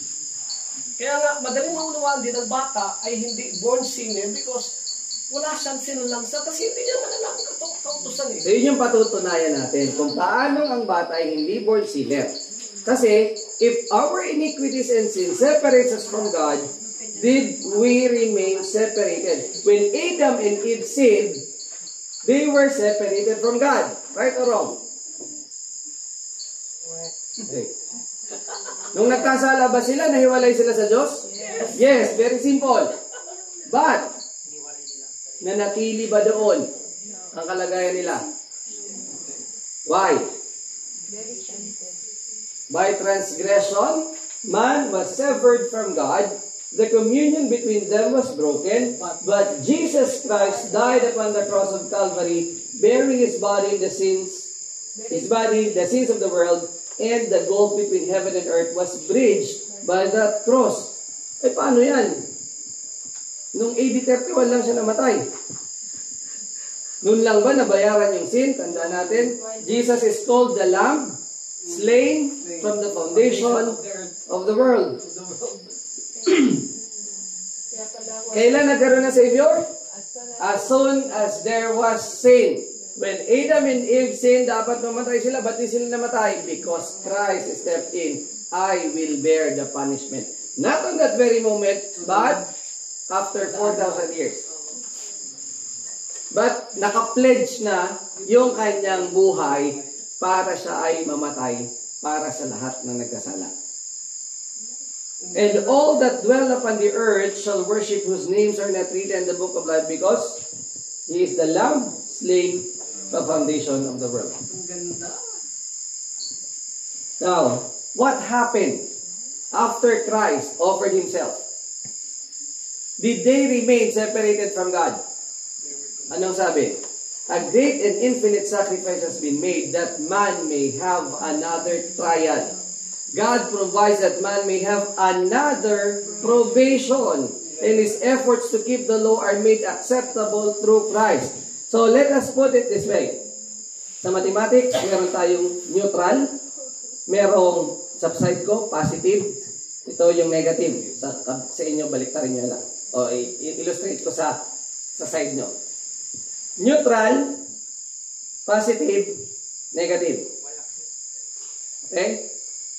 Kaya nga, madaling maunawaan din ang bata ay hindi born sinner because wala siyang sinulangsa kasi hindi niya malalang kautusan eh. So yun yung patutunayan natin kung paano ang bata ay hindi born sinner. Kasi if our iniquities and sins separates us from God, did we remain separated? When Adam and Eve sinned, they were separated from God. Right or wrong? Okay. Nung nagkasala ba sila, nahiwalay sila sa Diyos? Yes, very simple. But, nanatili ba doon ang kalagayan nila? Why? By transgression, man was severed from God. The communion between them was broken. But Jesus Christ died upon the cross of Calvary, bearing His body the sins of the world, and the gulf between heaven and earth was bridged by that cross. Eh, paano yan? Nung AD 31 lang siya namatay. Noon lang ba nabayaran yung sin? Tandaan natin, Jesus is called the Lamb, slain from the foundation of the world. Kailan nagkaroon ng Savior? As soon as there was sin. When Adam and Eve sinned, dapat mamatay sila. Ba't di sila namatay? Because Christ stepped in. I will bear the punishment. Not on that very moment, but after 4,000 years. But naka-pledge na yung kanyang buhay para siya ay mamatay para sa lahat ng nagkasala. And all that dwell upon the earth shall worship whose names are not written in the book of life because He is the Lamb slain the foundation of the world. Ang ganda. Now, what happened after Christ offered Himself? Did they remain separated from God? Anong sabi? A great and infinite sacrifice has been made that man may have another trial. God provides that man may have another probation, and His efforts to keep the law are made acceptable through Christ. So, let us put it this way. Sa mathematics, meron tayong neutral, merong subside ko, positive, ito yung negative. Sa inyo, baliktarin nyo lang. O, illustrate ko sa side nyo. Neutral, positive, negative. Okay?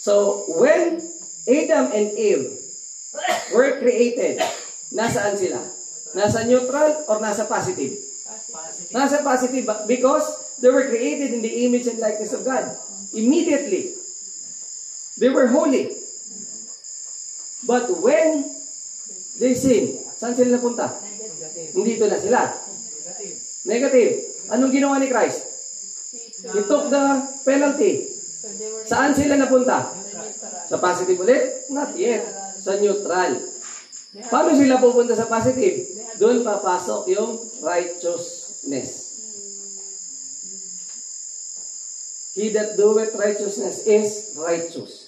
So, when Adam and Eve were created, nasaan sila? Nasa neutral or nasa positive? Nasa positive because they were created in the image and likeness of God. Immediately, they were holy. But when they sin, saan sila napunta? Nandito na sila. Negative. Anong ginawa ni Christ? He took the penalty. Saan sila napunta? Sa positive ulit? Not yet. Sa neutral. Paano sila pupunta sa positive? Doon papasok yung righteousness. He that doeth righteousness is righteous.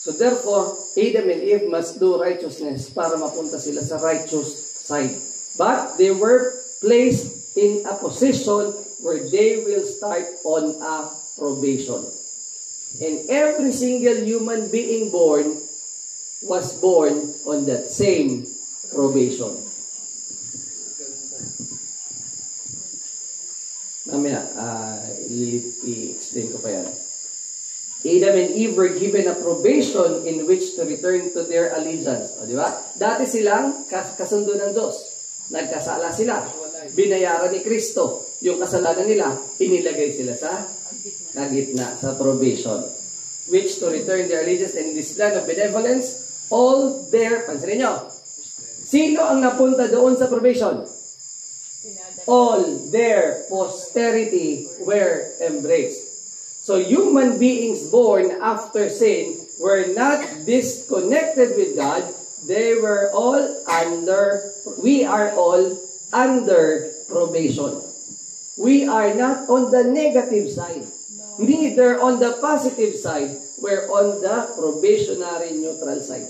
So therefore, Adam and Eve must do righteousness para mapunta sila sa righteous side. But they were placed in a position where they will start on a probation. And every single human being born was born on that same probation. Mamaya, i-explain ko pa yan. Adam and Eve were given a probation in which to return to their allegiance. O, di ba? Dati silang kasundo ng Diyos. Nagkasala sila. Binayaran ni Kristo. Yung kasalanan nila, inilagay sila sa kagitna, sa probation. Which to return their allegiance and this plan of benevolence, all their, pansinin nyo, sino ang napunta doon sa probation? all their posterity were embraced. So human beings born after sin were not disconnected with God. We are all under probation. We are not on the negative side. Neither on the positive side. We're on the probationary neutral side.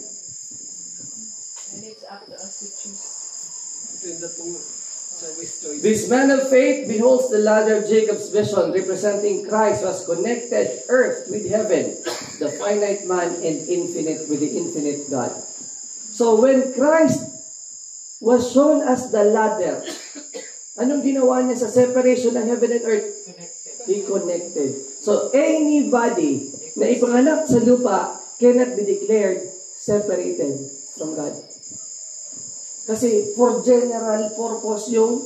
And it's up to us to choose. This man of faith beholds the ladder of Jacob's vision, representing Christ who has connected earth with heaven, the finite man and infinite with the infinite God. So when Christ was shown as the ladder, anong ginawa niya sa separation ng heaven and earth? He connected. So anybody na ipanganak sa lupa cannot be declared separated from God. Kasi for general purpose yung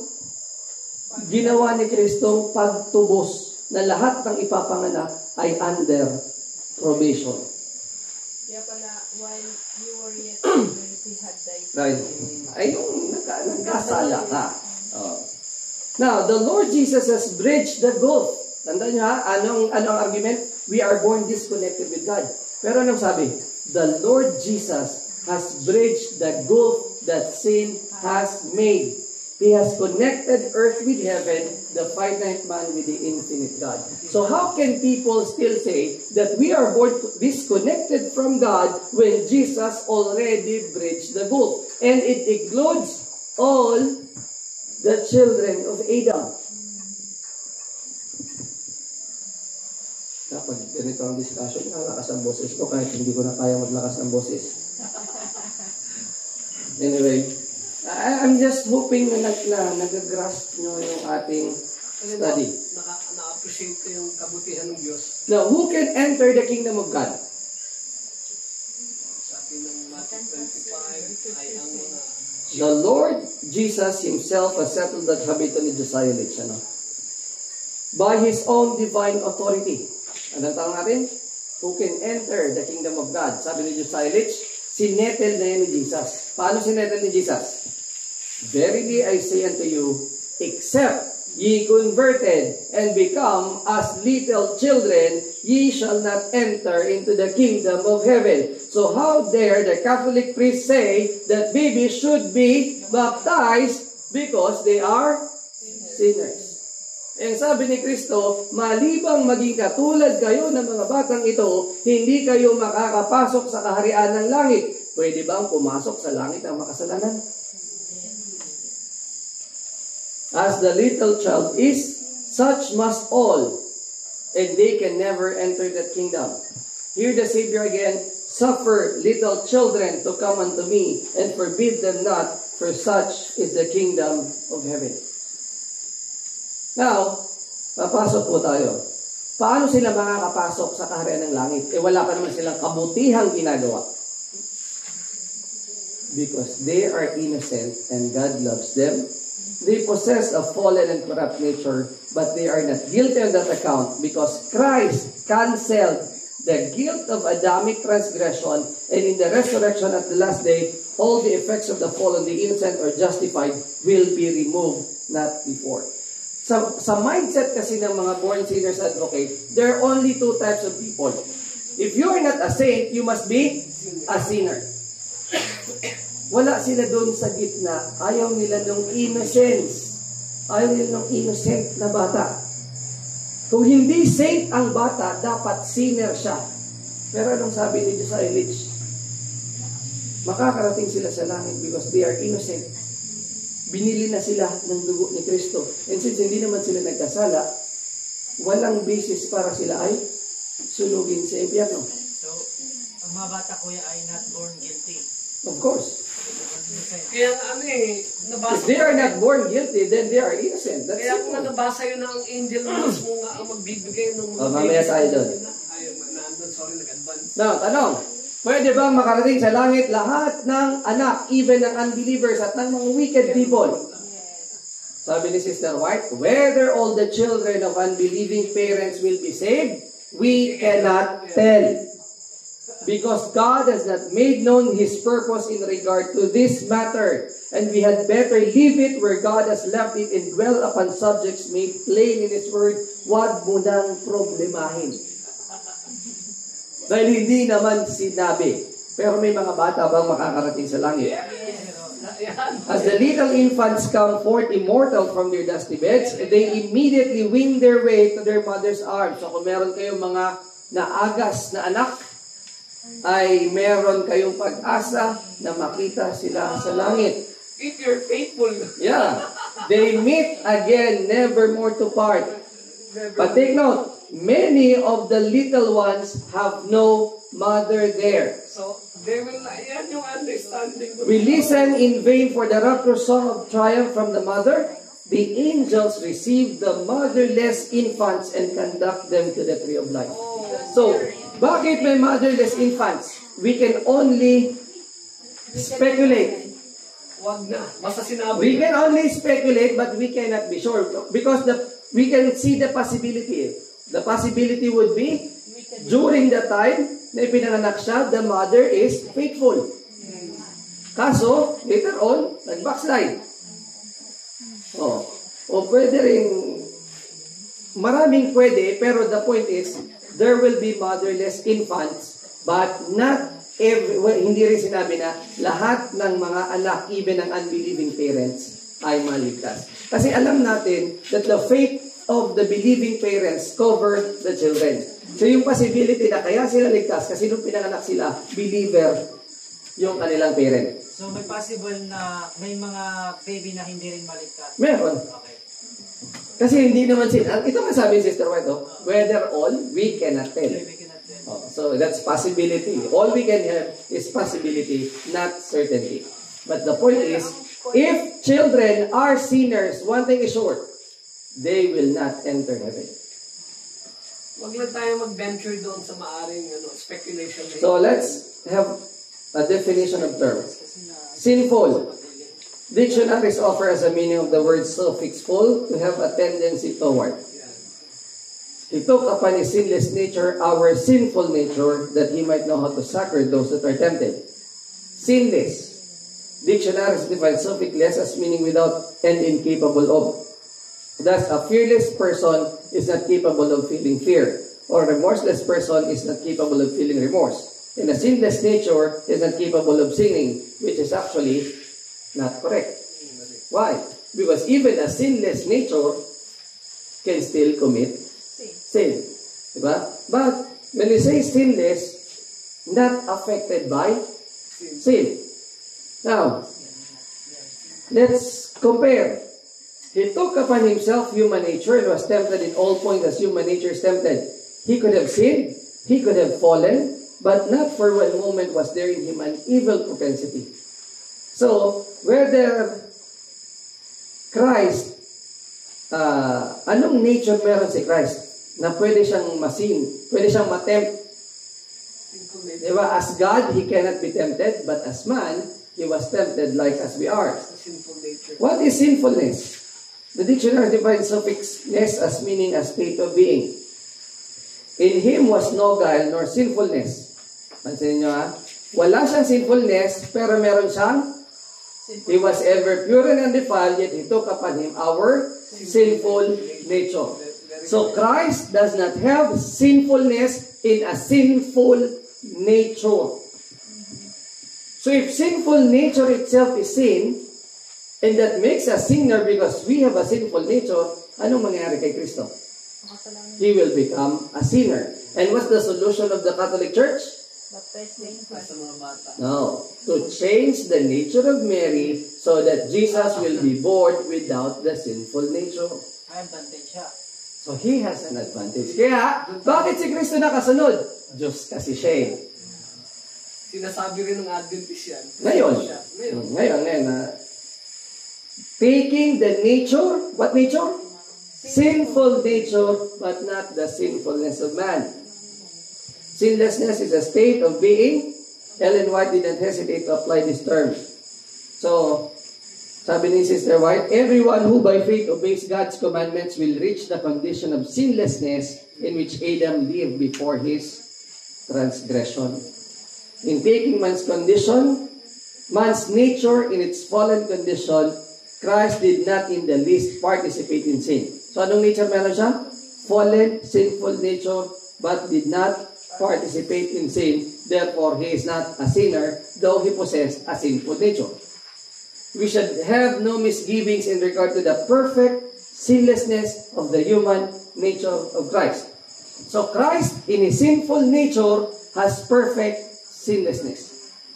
ginawa ni Kristong pagtubos na lahat ng ipapanganak ay under probation. Kaya pala, while you were yet sinners, He had died. Right. Ay yung nagkasala ka. Oh. Now, the Lord Jesus has bridged the gulf. Tandaan nyo ha, anong argument? We are born disconnected with God. Pero anong sabi? The Lord Jesus has bridged the gulf that sin has made. He has connected earth with heaven, the finite man with the infinite God. So how can people still say that we are born disconnected from God when Jesus already bridged the gulf? And it includes all the children of Adam. Kapag ganito ang discussion, nalakas ang boses ko kahit hindi ko na kaya maglakas ng boses. Anyway, I'm just hoping na nag-grasp nyo yung ating study. Na-appreciate ko yung kabutihan ng Diyos. Now, who can enter the kingdom of God? Sabi ng Matthew 25 ay ang mga The Lord Jesus Himself has settled that, sabi ito ni Josiah Litch, by His own divine authority. Anong tanong natin? Who can enter the kingdom of God? Sabi ni Josiah Litch, sinettle na yan ni Jesus. Paano sinettle ni Jesus? Verily I say unto you, except ye converted and become as little children, ye shall not enter into the kingdom of heaven. So how dare the Catholic priest say that babies should be baptized because they are sinners? Eh sabi ni Kristo, malibang maging katulad kayo ng mga batang ito, hindi kayo makakapasok sa kaharian ng langit. Pwede bang pumasok sa langit ang makasalanan? As the little child is, such must all, and they can never enter that kingdom. Here the Savior again, suffer little children to come unto me, and forbid them not, for such is the kingdom of heaven. Now, papasok po tayo. Paano sila makakapasok sa kaharian ng langit? Eh wala pa naman silang kabutihang ginagawa. Because they are innocent and God loves them. They possess a fallen and corrupt nature, but they are not guilty on that account because Christ canceled the guilt of Adamic transgression, and in the resurrection at the last day, all the effects of the fallen, the innocent or justified, will be removed, not before. Sa mindset kasi ng mga born sinners advocate, there are only two types of people. If you are not a saint, you must be a sinner. Wala sila doon sa gitna. Ayaw nila ng innocence. Ayaw nila ng innocent na bata. Kung hindi saint ang bata, dapat sinner siya. Pero anong sabi ni Josiah Litch? Makakarating sila sa langit because they are innocent. Binili na sila ng dugo ni Kristo. And since hindi naman sila nagkasala, walang basis para sila ay sunugin sa impyerno. So, ang mga bata kuya ay not born guilty. Of course. Kaya nabasa If they are not born guilty, then they are innocent. That's kaya it. kung nabasa yun na ang angel mismo nga ang magbibigay ng mga mamaya tayo doon. Ay, nandun, sorry, nag-advance. Now, tanong, pwede bang makarating sa langit lahat ng anak, even ng unbelievers at ng mga wicked people? Sabi ni Sister White, whether all the children of unbelieving parents will be saved, we cannot tell. because God has not made known His purpose in regard to this matter. And we had better leave it where God has left it and dwell upon subjects made plain in His Word. Huwag mo nang problemahin. Dahil hindi naman sinabi. Pero may mga bata bang makakarating sa langit? As the little infants come forth immortal from their dusty beds, they immediately wing their way to their mother's arms. So kung meron kayong mga naagas na anak, ay meron kayong pag-asa na makita sila sa langit. If you're faithful. Yeah. They meet again, never more to part. But take note, many of the little ones have no mother there. So, they will, yan yung understanding. We listen in vain for the rapture song of triumph from the mother. The angels receive the motherless infants and conduct them to the tree of life. So, bakit may motherless infants? We can only speculate. Wag na. Basta sinabi. We can only speculate, but we cannot be sure. Because we can see the possibility. The possibility would be, during the time na ipinanganak siya, the mother is faithful. Kaso, later on, nag-backslide. O pwede rin, maraming pwede, pero the point is, there will be motherless infants, but not hindi rin sinabi na lahat ng mga anak, even ng unbelieving parents, ay maligtas. Kasi alam natin that the faith of the believing parents cover the children. So yung possibility na kaya sila ligtas kasi nung pinanganak sila, believer yung kanilang parent. So may possible na may mga baby na hindi rin maligtas? Meron. Okay. Kasi hindi naman sila, ito nga sabi ni Sister White, whether all, we cannot tell. So that's possibility. All we can have is possibility, not certainty. But the point is, if children are sinners, one thing is sure, they will not enter heaven. Wag lang tayo mag-venture doon sa maaring speculation. So let's have a definition of terms. Sinful. Dictionaries offer as a meaning of the word suffix full, to have a tendency toward. He took upon his sinless nature our sinful nature, that he might know how to succor those that are tempted. Sinless. Dictionaries define suffixless as meaning without and incapable of. Thus, a fearless person is not capable of feeling fear, or a remorseless person is not capable of feeling remorse. And a sinless nature is not capable of sinning, which is actually not correct. Why? Because even a sinless nature can still commit sin. Diba? But when we say sinless, not affected by sin. Now, let's compare. He took upon himself human nature and was tempted in all points as human nature is tempted. He could have sinned, he could have fallen, but not for one moment was there in him an evil propensity. So, whether Christ, anong nature meron si Christ? Na pwede siyang masin, pwede siyang matempt. Diba? As God, He cannot be tempted, but as man, He was tempted like as we are. What is sinfulness? The dictionary defines suffixness as meaning a state of being. In Him was no guile nor sinfulness. Pansin nyo ha? Wala siyang sinfulness, pero meron siyang He was ever pure and undefiled, yet He took upon Him our sinful nature. So Christ does not have sinfulness in a sinful nature. So if sinful nature itself is sin, and that makes us sinner because we have a sinful nature, anong mangyayari kay Kristo? He will become a sinner. And what's the solution of the Catholic Church? No. To change the nature of Mary so that Jesus will be born without the sinful nature. Advantage siya. So He has an advantage. Kaya, bakit si Kristo nakasunod? Diyos kasi siya eh. Sinasabi rin ng Adventist yan. Ngayon. Taking the nature, what nature? Sinful nature, but not the sinfulness of man. Sinlessness is a state of being. Ellen White didn't hesitate to apply this term. So, sabi ni Sister White, everyone who by faith obeys God's commandments will reach the condition of sinlessness in which Adam lived before his transgression. In taking man's condition, man's nature in its fallen condition, Christ did not in the least participate in sin. So anong nature meron siya? Fallen, sinful nature, but did not participate in sin. Therefore, he is not a sinner, though he possessed a sinful nature. We should have no misgivings in regard to the perfect sinlessness of the human nature of Christ. So Christ, in his sinful nature, has perfect sinlessness.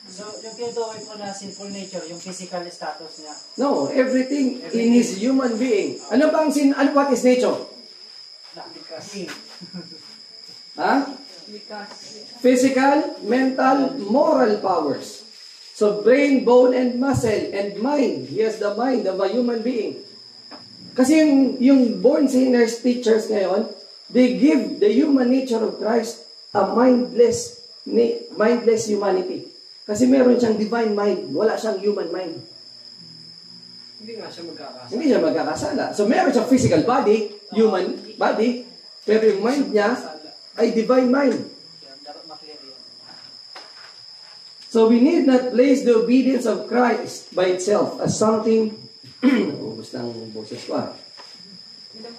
So, yung tinutukoy po na sinful nature, yung physical status niya. No, everything in his human being. Ano ba ang what is nature? Likas. Ha? Physical, mental, moral powers. So brain, bone, and muscle, and mind. He has the mind of a human being. Kasi yung born sinners teachers ngayon, they give the human nature of Christ a mindless humanity. Kasi meron siyang divine mind, wala siyang human mind. Hindi nga siya magkakasala. Hindi siya magkakasala. So meron siyang physical body, human body, pero yung mind niya ay divine mind. Dapat maklear yun. So we need not place the obedience of Christ by itself as something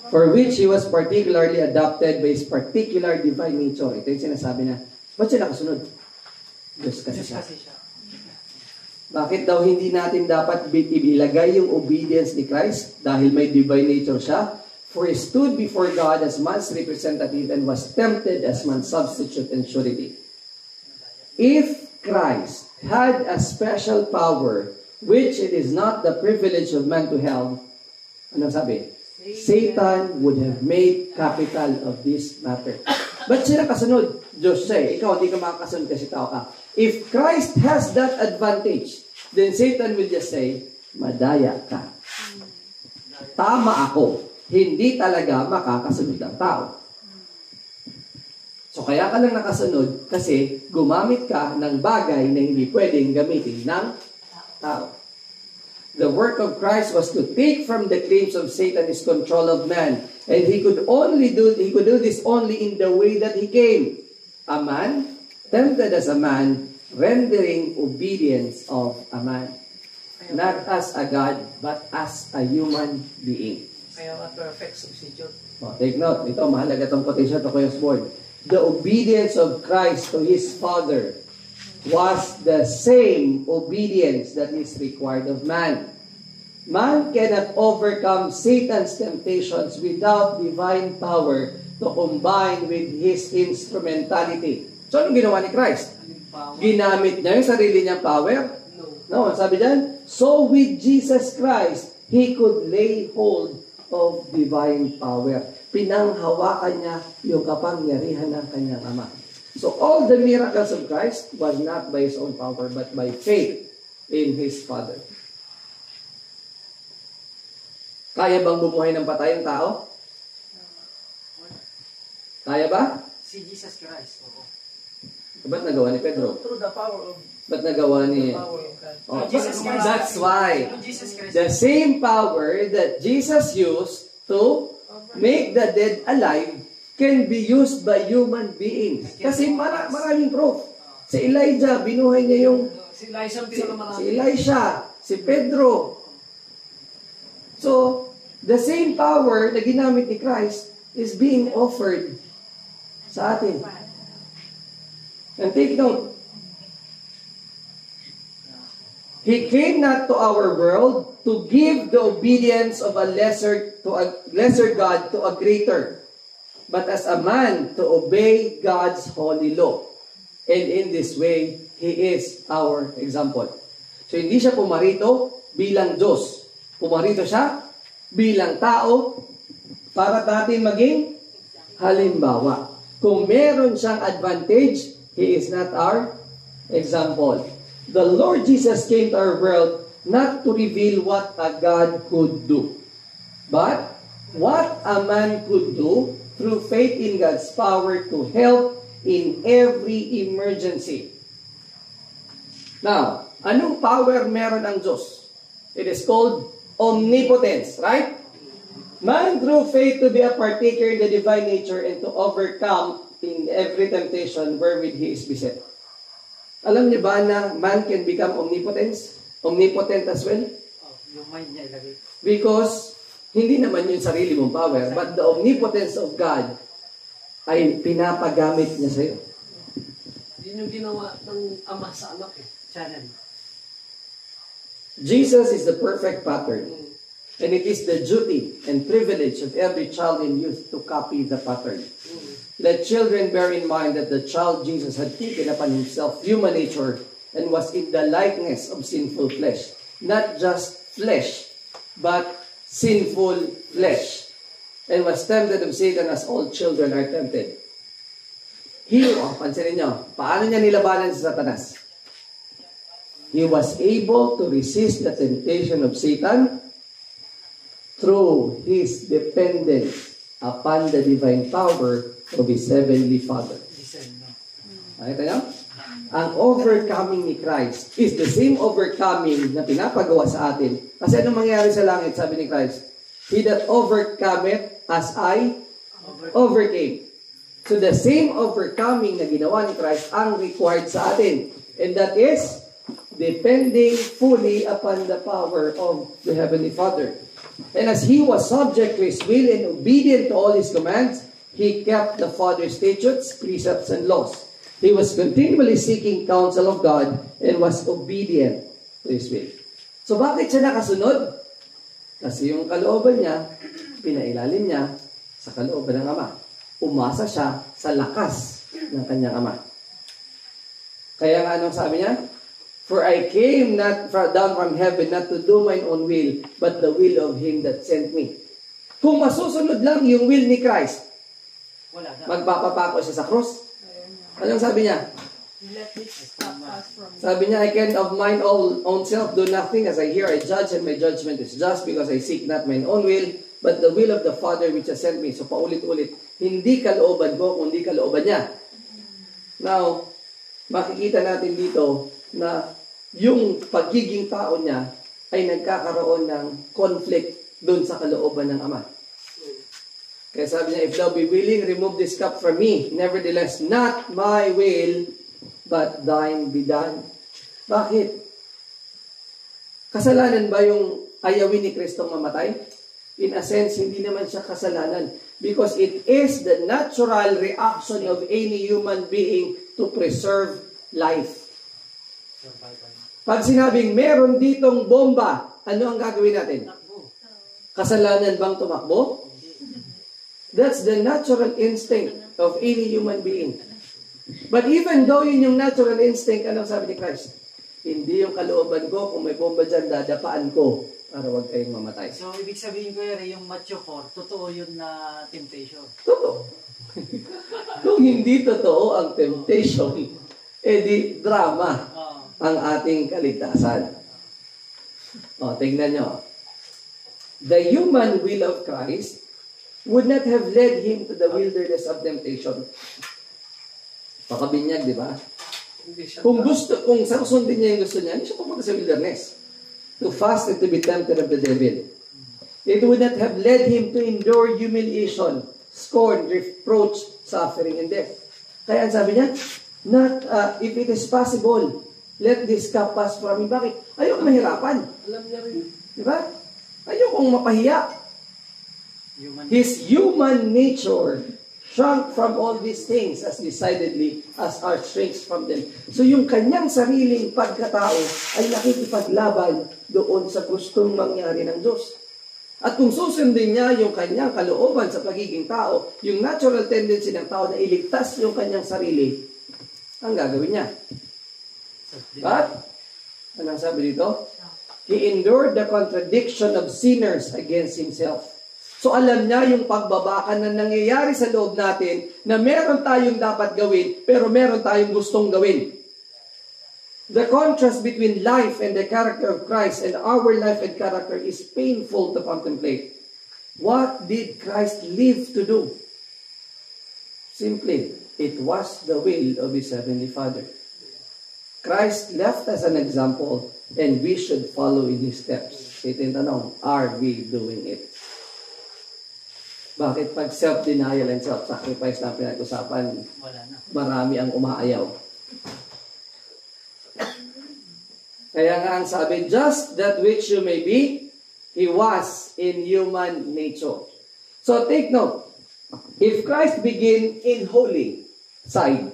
for which he was particularly adopted by his particular divine nature. Ito yung sinasabi na, ba't siya nakasunod? Diyos kasi siya. Bakit daw hindi natin dapat ilagay yung obedience ni Christ? Dahil may divine nature siya. For he stood before God as man's representative and was tempted as man's substitute and surety. If Christ had a special power which it is not the privilege of man to have, ano sabi? Satan would have made capital of this matter. Ba't siya kasunod? Diyos siya eh. Ikaw hindi ka makakasunod kasi tao ka. If Christ has that advantage, then Satan will just say, madaya ka. Tama ako. Hindi talaga makakasunod ang tao. So kaya ka lang nakasunod kasi gumamit ka ng bagay na hindi pwedeng gamitin ng tao. The work of Christ was to take from the claims of Satan his control of man. And he could do this only in the way that he came. A man, tempted as a man, rendering obedience of a man. Not as a God, but as a human being. Kaya nga perfect substitute. Take note. Ito, mahalaga itong quotation to Kuya Sword. The obedience of Christ to his Father was the same obedience that is required of man. Man cannot overcome Satan's temptations without divine power to combine with his instrumentality. So, anong ginawa ni Christ? Ginamit niya yung sarili niyang power? No. Sabi diyan, so with Jesus Christ, he could lay hold of divine power. Pinanghawakan niya yung kapangyarihan ng kanyang Ama. So all the miracles of Christ was not by his own power, but by faith in his Father. Kaya bang bumuhay ng patay ang tao? Kaya ba? Si Jesus Christ. Oo. Ba't nagawa ni Pedro? Through the power of Ba't nagawa ni... power of God. Oh, Jesus Christ. that's why. Jesus Christ. The same power that Jesus used to make the dead alive can be used by human beings. Kasi maraming proof. Si Elijah, binuhay niya yung... Si Elisha ang pinakamarami. Si Elisha, si Pedro. So, the same power na ginamit ni Christ is being offered sa atin. And take note, He came not to our world to give the obedience of a lesser God to a greater, but as a man to obey God's holy law. And in this way, He is our example. So hindi siya pumarito bilang Diyos. Pumarito siya bilang tao para natin maging halimbawa. Kung meron siyang advantage, He is not our example. The Lord Jesus came to our world not to reveal what a God could do, but what a man could do through faith in God's power to help in every emergency. Now, anong power meron ang Diyos? It is called omnipotence, right? Man through faith to be a partaker in the divine nature and to overcome in every temptation wherewith he is beset. Alam niyo ba na man can become omnipotent as well? Yung mind niya ilagay. Because hindi naman yung sarili mong power, but the omnipotence of God ay pinapagamit niya sa'yo. Yun yung ginawa ng ama sa anak eh. Channel. Jesus is the perfect pattern. And it is the duty and privilege of every child and youth to copy the pattern. Let children bear in mind that the child Jesus had taken upon himself human nature and was in the likeness of sinful flesh. Not just flesh, but sinful flesh. And was tempted of Satan as all children are tempted. Pansinin nyo, paano niya nilabanan si Satanas? He was able to resist the temptation of Satan through his dependence upon the divine power of his heavenly Father. Nakita nyo? Ang overcoming ni Christ is the same overcoming na pinapagawa sa atin. Kasi anong mangyayari sa langit, sabi ni Christ? He that overcometh as I overcame. So the same overcoming na ginawa ni Christ ang required sa atin. And that is depending fully upon the power of the Heavenly Father. And as he was subject to his will and obedient to all his commands, he kept the Father's statutes, precepts, and laws. He was continually seeking counsel of God and was obedient to his will. So bakit siya nakasunod? Kasi yung kalooban niya, pinailalim niya sa kalooban ng Ama. Umasa siya sa lakas ng kanyang Ama. Kaya nga anong sabi niya? For I came not down from heaven not to do mine own will, but the will of Him that sent me. Kung masusunod lang yung will ni Christ, Wala na. magpapapako siya sa cross. Anong sabi niya? Let it stop us from Sabi niya, I can of mine own self do nothing. As I hear, I judge, and my judgment is just, because I seek not mine own will, but the will of the Father which has sent me. So paulit-ulit, hindi kalooban ko, kundi kalooban niya. Now, makikita natin dito na yung pagiging tao niya ay nagkakaroon ng conflict dun sa kalooban ng Ama. Kaya sabi niya, if thou be willing, remove this cup from me. Nevertheless, not my will, but thine be done. Bakit? Kasalanan ba yung ayawin ni Kristong mamatay? In a sense, hindi naman siya kasalanan. Because it is the natural reaction of any human being to preserve life. Pag sinabing meron ditong bomba, ano ang gagawin natin? Kasalanan bang tumakbo? That's the natural instinct of any human being. But even though yun yung natural instinct, anong sabi ni Christ? Hindi yung kalooban ko, kung may bomba dyan, dadapaan ko para huwag kayong mamatay. So, ibig sabihin ko yung macho core, totoo yun na temptation. Totoo. Kung hindi totoo ang temptation, edi drama ang ating kaligtasan. O, tingnan nyo. The human will of Christ would not have led him to the wilderness of temptation. Pakabinyag, di ba? Kung sasundin niya yung gusto niya, hindi siya pumunta sa wilderness. To fast and to be tempted of the devil. It would not have led him to endure humiliation, scorn, reproach, suffering, and death. Kaya ang sabi niya, if it is possible, let this cup pass from me. Bakit? Ayokong mahirapan. Alam niya rin. Di ba? Ayokong mapahiya. His human nature shrunk from all these things as decidedly as our shrinks from them. So yung kanyang sariling pagkatao ay nakikipaglaban doon sa gustong mangyari ng Diyos. At kung susundin niya yung kanyang kalooban sa pagiging tao, yung natural tendency ng tao na iligtas yung kanyang sarili, ang gagawin niya. But, anong sabi dito? He endured the contradiction of sinners against himself. So alam niya yung pagbabaka na nangyayari sa loob natin na meron tayong dapat gawin, pero meron tayong gustong gawin. The contrast between life and the character of Christ and our life and character is painful to contemplate. What did Christ live to do? Simply, it was the will of His Heavenly Father. Christ left as an example and we should follow in His steps. Ito yung tanong, are we doing it? Bakit pag self-denial and self-sacrifice na pinag-usapan, marami ang umaayaw? Kaya nga ang sabi, just that which you may be, He was in human nature. So take note, if Christ begin in holy side,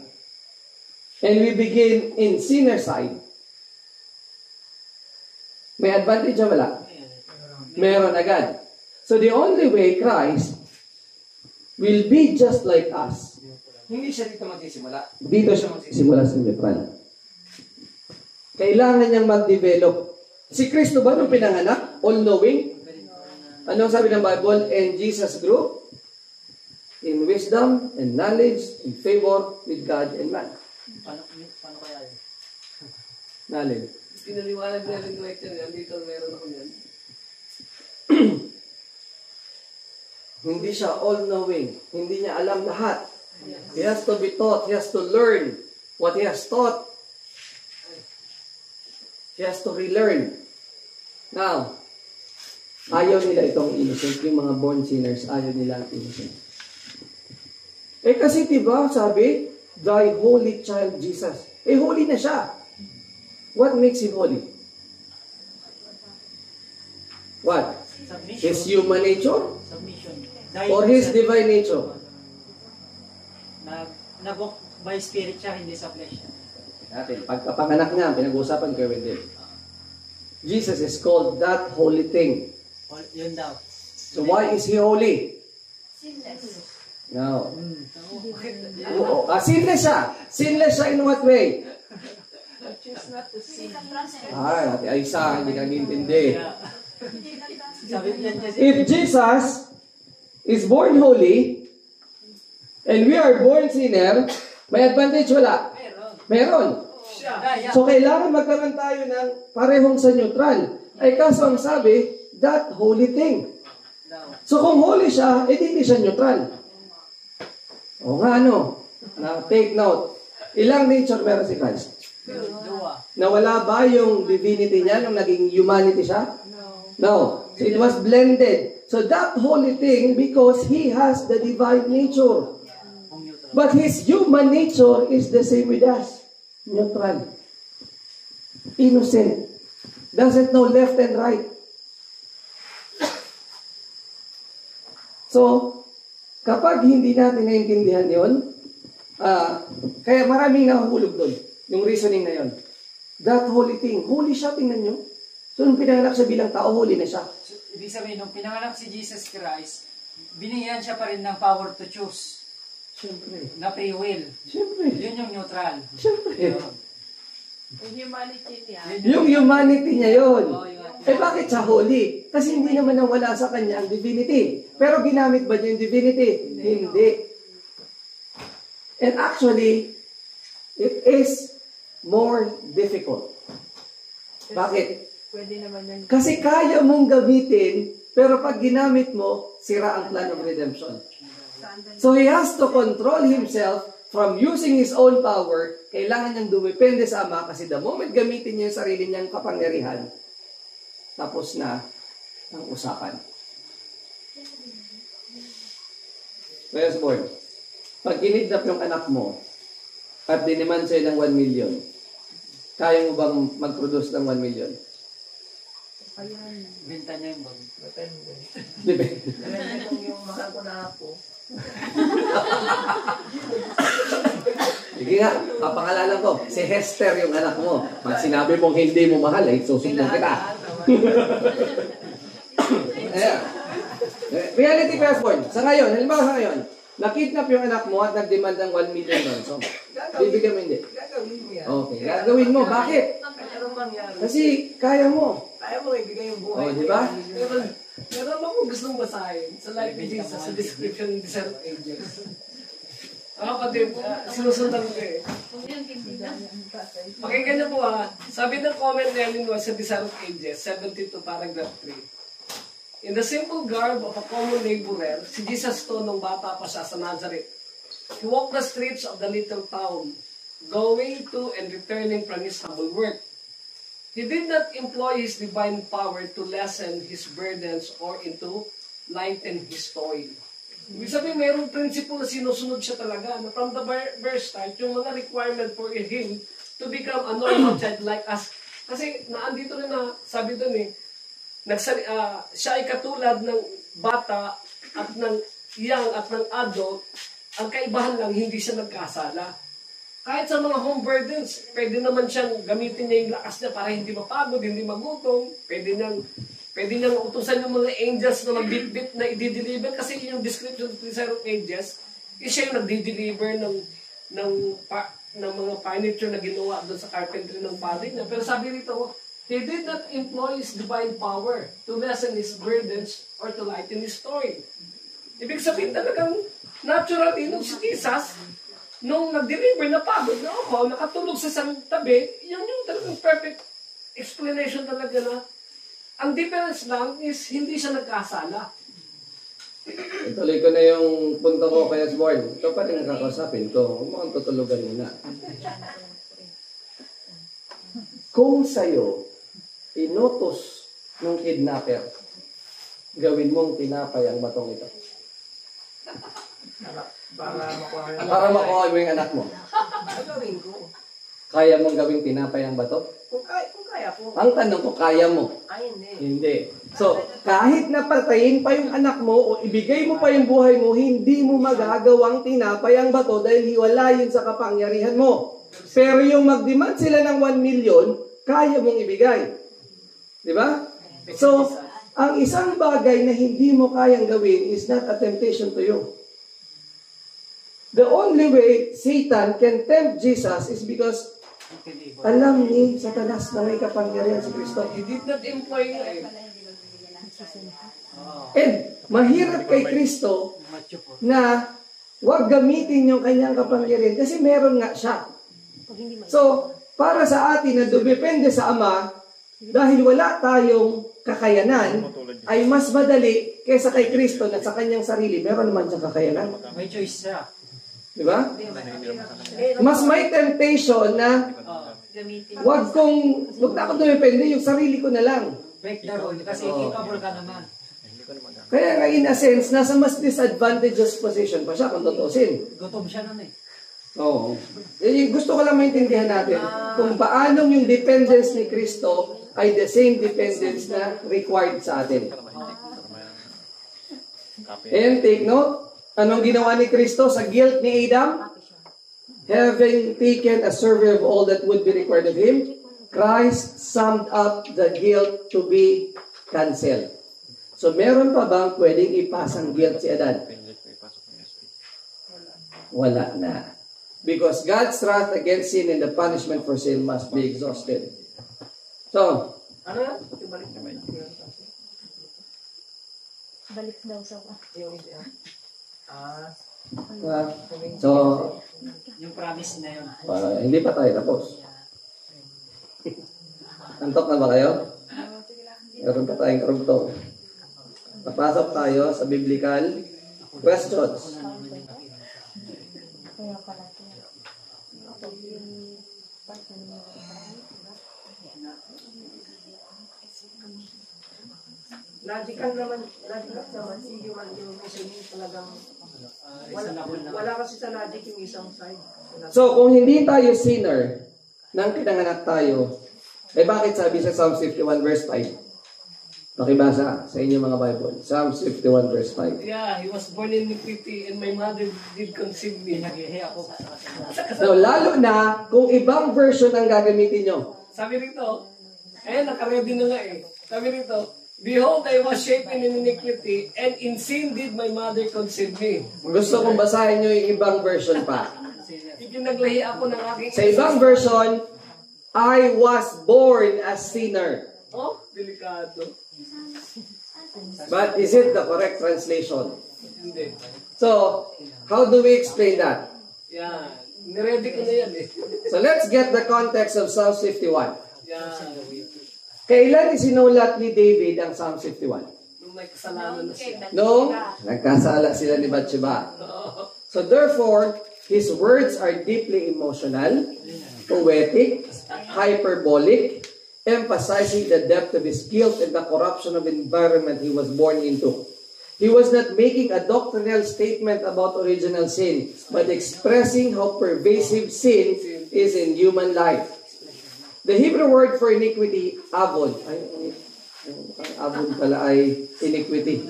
and we begin in sinner side, may advantage o wala? Meron agad. So the only way Christ will be just like us, Hindi siya dito magsisimula. dito siya magsisimula sa neutral. Kailangan niyang mag-develop. Si Kristo ba nung pinanganak? All-knowing? Anong sabi ng Bible? And Jesus grew in wisdom and knowledge and favor with God and man. Paano kaya yun? Knowledge. Pinaliwanag na rin like yan. Dito meron ako yan. Hindi siya all-knowing. Hindi niya alam lahat. He has to be taught. He has to learn what he has taught. He has to relearn. Now, ayaw nila itong innocent. Yung mga born sinners, ayaw nila ang innocent. Eh kasi diba, sabi, thy holy child Jesus. Eh holy na siya. What makes him holy? What? Submission. His human nature? Submission. Or his divine nature? Nabok by spirit siya, hindi sa flesh siya. Natin, pagkapanganak niya, pinag-uusapan ko din. Jesus is called that holy thing. Yun daw. So why is he holy? Sinless. No. Sinless siya. Sinless siya in what way? Choose not to sin. Ay isa, hindi kang intindi. Sabi niyan kasi, If Jesus is born holy, and we are born sinner, may advantage wala? Meron. So kailangan magkaroon tayo ng parehong sa neutral. Ay kaso ang sabi, that holy thing. So kung holy siya, hindi siya neutral. O nga ano, take note, ilang nature meron si Christ? Dua. Nawala ba yung divinity niya nung naging humanity siya? No. So it was blended. So that holy thing, because he has the divine nature. But his human nature is the same with us. Neutral. Innocent. Doesn't know left and right. So, kapag hindi natin naintindihan yon, kaya maraming nahuhulog doon. Yung reasoning na yon. That holy thing. Holy siya, tingnan nyo. So, nung pinanganak siya bilang tao, holy na siya. So, ibig sabihin, nung pinanganak si Jesus Christ, binigyan siya pa rin ng power to choose. Siyempre. Na free will. Siyempre. Yun yung neutral. Siyempre. Yung humanity niya. Yung humanity niya yon. Oh, yun. Eh bakit siya holy? Kasi hindi naman nawala sa kanya ang divinity. Pero ginamit ba niya yung divinity? Hindi. And actually, it is more difficult. Bakit? Pwede naman yan. Kasi kaya mong gamitin, pero pag ginamit mo, sira ang plan of redemption. So he has to control himself from using his own power. Kailangan niyang dumepende sa Ama kasi the moment gamitin niya yung sarili niyang kapangyarihan, tapos na ang usapan. Where's boy? Pag kinidnap yung anak mo at diniman sa'yo ng 1 million, kaya mo bang mag-produce ng 1 million? Binta niya yung bag. Depende. Depende kung yung mahal ko na ako. Sige nga, papangalanan ko. Si Hester yung anak mo. Pag sinabi mong hindi mo mahal, susumbong kita. Ayan. Reality passport. Sa ngayon, halimbawa sa ngayon, nakidnap yung anak mo at nagdemand ng 1 million doon. So, bibigyan mo hindi. Gagawin mo yan. Okay, gagawin mo. Bakit? Ano mangyari? Kasi kaya mo. Kaya mo ibigay yung buhay. Oh, di ba? Meron ako gustong basahin sa life ni Jesus, sa description ng Desert Ages. Ang kapatid, sinusundan ko eh. Pakinggan niyo po sabi ng comment ni Ellen White sa Desert Ages, 72 paragraph 3. In the simple garb of a common laborer, si Jesus to nung bata pa siya sa Nazareth. He walked the streets of the little town, going to and returning from his humble work. He did not employ his divine power to lessen his burdens or to lighten his toil. Ibig sabihin, mayroong principle na sinusunod siya talaga. Na from the birth start, yung mga requirement for him to become a normal child like us, Kasi naandito rin na, sabi doon siya ay katulad ng bata at ng young at ng adult. Ang kaibahan lang, hindi siya nagkasala. Kahit sa mga home burdens, pwede naman siyang gamitin niya yung lakas niya para hindi mapagod, hindi magutom. Pwede niyang utusan yung mga angels na magbitbit na i-deliver kasi yung description of the of angels, siya yung nagdi-deliver ng mga furniture na ginawa doon sa carpentry ng father niya. Pero sabi rito, he did not employ his divine power to lessen his burdens or to lighten his toil. Ibig sabihin talagang natural nung si Jesus, nung nag-deliver na pagod na ako, nakatulog sa isang tabi, yun yung talagang perfect explanation talaga na ang difference lang is hindi siya nagkasala. Ituloy ko na yung punto ko kay Osborne. Ito pa rin kakausapin ko. Huwag mo kang tutulugan muna. Kung sa'yo, inutos ng kidnapper, gawin mong tinapay ang batong ito. Para makuha mo yung anak mo. Gagawin ko. Kaya mong gawing tinapay ang bato? Kung kaya po. Ang tanong ko, kaya mo? Ay, hindi. Hindi. So, kahit napatayin pa yung anak mo o ibigay mo pa yung buhay mo, hindi mo magagawang tinapay ang bato dahil hiwala yun sa kapangyarihan mo. Pero yung mag-demand sila ng 1 million, kaya mong ibigay. Di ba? So, ang isang bagay na hindi mo kayang gawin is not a temptation to you. The only way Satan can tempt Jesus is because alam ni Satanas na may kapangyarihan si Kristo. He did not employ And mahirap kay Kristo na wag gamitin yung kanyang kapangyarihan kasi meron nga siya. So, para sa atin na dumepende sa Ama, dahil wala tayong kakayanan, ay mas madali kaysa kay Kristo na sa kanyang sarili, meron naman siyang kakayanan. May choice siya. Di ba? Mas may temptation na wag na ako dumepende, yung sarili ko na lang. Break the rule kasi capable ka naman. Kaya nga in a sense, nasa mas disadvantageous position pa siya kung tutusin. Gutom siya nun eh. Oo. Gusto ko lang maintindihan natin kung paanong yung dependence ni Kristo ay the same dependence na required sa atin. And take note, anong ginawa ni Kristo sa guilt ni Adam? Having taken a survey of all that would be required of him, Christ summed up the guilt to be canceled. So meron pa bang pwedeng ipasang guilt si Adan? Wala na. Because God's wrath against sin and the punishment for sin must be exhausted. So, Ano yan? Balik daw sa so Yung promise na yun. hindi pa tayo tapos. Antok na ba kayo? Meron pa tayong karugtong. Napasok tayo sa biblical questions. kaya pala ito. Logical naman si human yung kasi talagang wala kasi sa logic yung isang side. So, kung hindi tayo sinner, nang pinanganak tayo, bakit sabi sa Psalms 51 verse 5? Pakibasa sa inyong mga Bible. Psalms 51 verse 5. Yeah, he was born in iniquity and my mother did conceive me. Nag-ihi ako. So, lalo na kung ibang version ang gagamitin nyo. Sabi rito, nakaready na nga eh. Sabi rito, behold, I was shaped in iniquity, and in sin did my mother conceive me. Gusto kong basahin nyo yung ibang version pa. Ipinaglahi ako ng aking... Sa ibang version, I was born a sinner. Oh, delikado. But is it the correct translation? Hindi. So, how do we explain that? Yan. Niready ko na yan eh. So, let's get the context of Psalm 51. Yan. Kailan isinulat ni David ang Psalm 51? Nung may kasalanan na siya. Nung nagkasala sila ni Bathsheba. So therefore, his words are deeply emotional, poetic, hyperbolic, emphasizing the depth of his guilt and the corruption of the environment he was born into. He was not making a doctrinal statement about original sin, but expressing how pervasive sin is in human life. The Hebrew word for iniquity, avon. Ang avon pala ay iniquity.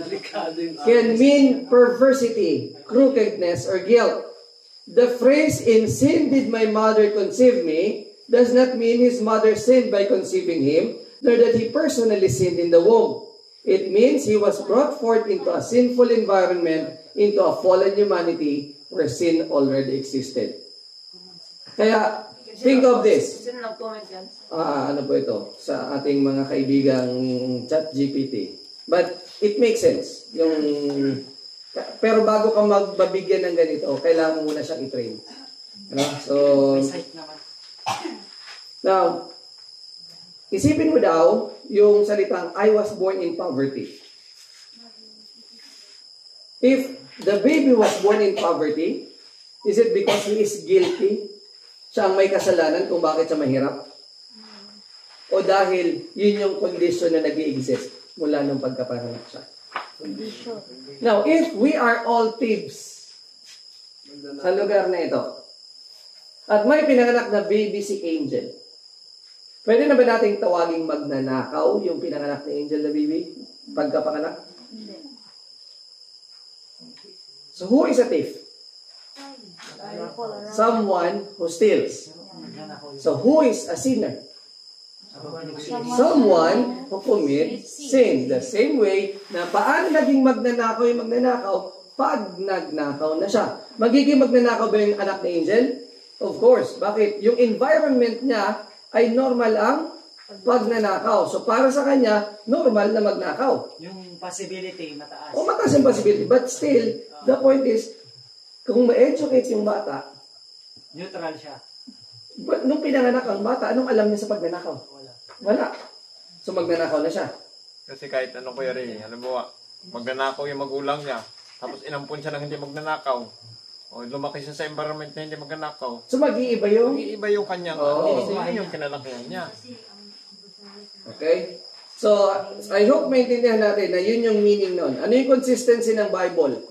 Can mean perversity, crookedness, or guilt. The phrase, "In sin did my mother conceive me," does not mean his mother sinned by conceiving him, nor that he personally sinned in the womb. It means he was brought forth into a sinful environment, into a fallen humanity where sin already existed. Kaya, think of this. Sino nag-comment yan? Ano po ito? Sa ating mga kaibigang ChatGPT. But it makes sense. Pero bago ka magbabigyan ng ganito, kailangan mo muna siyang i-train. Ano? So, now, isipin mo daw yung salitang, "I was born in poverty." If the baby was born in poverty, is it because he is guilty? Siya ang may kasalanan kung bakit siya mahirap? O dahil yun yung condition na nag-i-exist mula nung pagkapanganak siya? Now, if we are all thieves sa lugar na ito, at may pinanganak na baby si Angel, pwede na ba nating tawaging magnanakaw yung pinanganak ni Angel na baby pagkapanganak? So, who is a thief? Someone who steals. So, who is a sinner? Someone who commits sin. The same way na paano naging magnanakaw yung magnanakaw pag nagnakaw na siya. Magiging magnanakaw ba yung anak ni Angel? Of course. Bakit? Yung environment niya ay normal ang pagnanakaw. So, para sa kanya, normal na magnakaw. Yung possibility, mataas. O mataas yung possibility. But still, the point is, kung ma-educate yung bata, neutral siya. but nung pinanganak ang bata, anong alam niya sa pagnanakaw? Wala. So magnanakaw na siya. Kasi kahit ano ko yari, alam mo, magnanakaw yung magulang niya, tapos inampun siya ng hindi magnanakaw, o lumaki siya sa environment na hindi magnanakaw. So mag-iiba yung? Mag-iiba yung kanyang, yung kinalakihan niya. Okay? So, I hope maintindihan natin na yun yung meaning nun. Ano yung consistency ng Bible?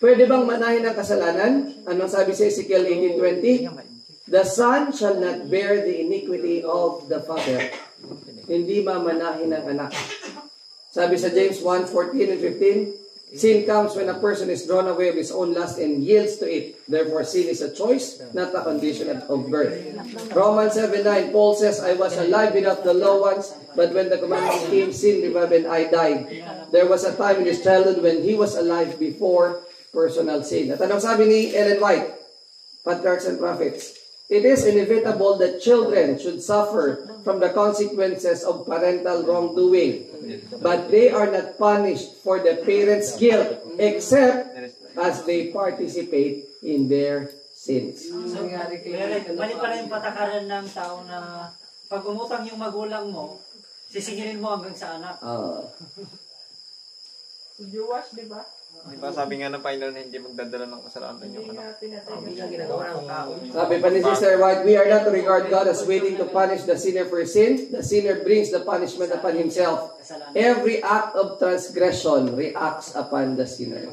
Pwede bang manahin ang kasalanan? Anong sabi sa Ezekiel 18:20? The son shall not bear the iniquity of the father. Hindi mamanahin ng anak. Sabi sa James 1:14 and 15, sin comes when a person is drawn away of his own lust and yields to it. Therefore, sin is a choice, not a condition of birth. Romans 7:9, Paul says, I was alive without the law once, but when the commandment came, sin revived and I died. There was a time in his childhood when he was alive before personal sin. At anong sabi ni Ellen White, Patriarchs and Prophets? It is inevitable that children should suffer from the consequences of parental wrongdoing, but they are not punished for the parents' guilt, except as they participate in their sins. So, mali pala yung patakaran ng tao na pag umutang yung magulang mo, sisingilin mo hanggang sa anak. Juwas, di ba? Diba sabi nga ng Panginoon, hindi magdadala ng kasalanan yung anak. Hindi nga ginagawa ng tao. Sabi pa ni Sister White, we are not to regard God as waiting to punish the sinner for sin. The sinner brings the punishment upon himself. Every act of transgression reacts upon the sinner.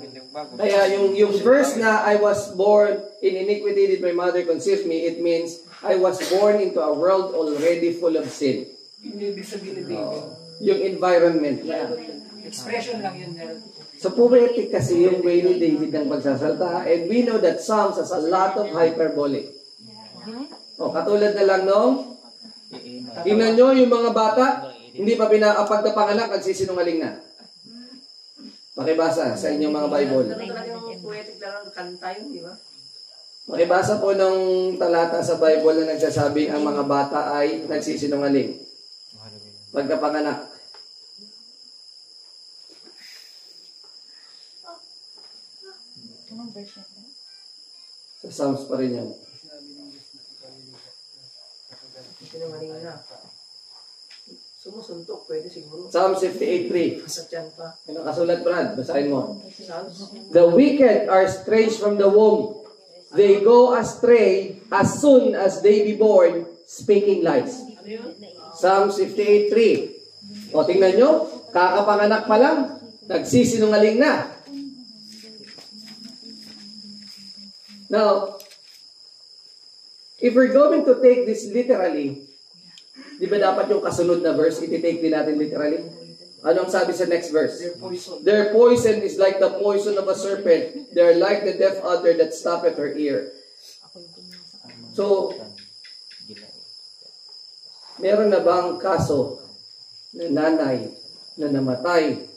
Kaya yung verse na, I was born in iniquity, did my mother conceive me, it means, I was born into a world already full of sin. Yung environment niya. Expression lang yun. So poetic kasi yung way ni David ng pagsasalta. And we know that Psalms has a lot of hyperbole. O, katulad na lang nung, tingnan nyo yung mga bata, hindi pa pinakapagkapanganak, nagsisinungaling na. Pakibasa sa inyong mga Bible. Talagang poetic lang ang kanta yun, di ba? Pakibasa po ng talata sa Bible na nagsasabing ang mga bata ay nagsisinungaling. Pagkapanganak. Anong version? Sa Psalms pa rin yan. Sinungaling na. Sumusuntok, pwede siguro. Psalms 58:3. Sa tiyan pa. Ano kasulat, Brad? Basahin mo. Psalms. The wicked are estranged from the womb. They go astray as soon as they be born, speaking lies. Psalms 58:3. O, tingnan nyo, kakapanganak pa lang, nagsisinungaling na. Now, if we're going to take this literally, Di ba dapat yung kasunod na verse, iti-take din natin literally? Anong sabi sa next verse? Their poison. Their poison is like the poison of a serpent. They are like the deaf adder that stoppeth her ear. So, meron na bang kaso na nanay na namatay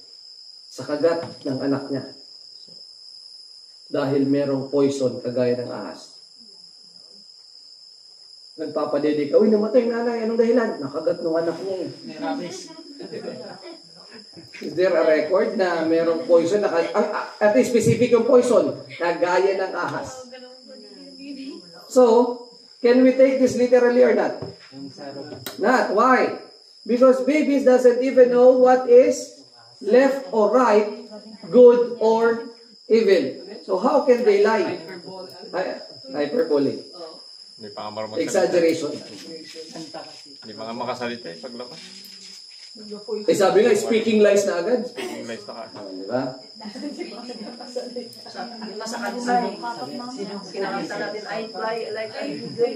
sa kagat ng anak niya dahil merong poison kagaya ng ahas? Nagpapadedik, uy, namatay yung nanay, anong dahilan? Nakagat ng anak niya eh. May rabies. Is there a record na merong poison? At specific yung poison, kagaya ng ahas. So, can we take this literally or not? Not. Why? Because babies doesn't even know what is left or right, good or evil. So how can they lie? Hyperbole. Hindi pa nga marunong Exaggeration. Hindi pa nga makasalita eh, paglabas. Eh sabi nga, speaking lies na agad. English na ka. Di ba? Nasa kanila eh. Kinakanta natin, I fly like an eagle.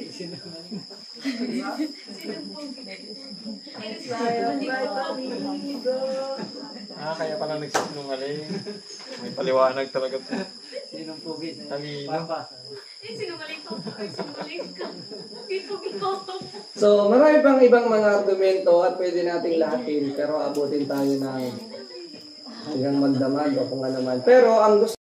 I fly like an eagle. Kaya pala nagsisinungaling. May paliwanag talaga po. Sinong pugit? Kanina. Pambasa. Sinungaling ko. Sinungaling ka. Pugi ko. So, marami pang ibang mga argumento at pwede nating lahatin, pero abutin tayo ng hanggang magdamag o kung ano man. Pero ang gusto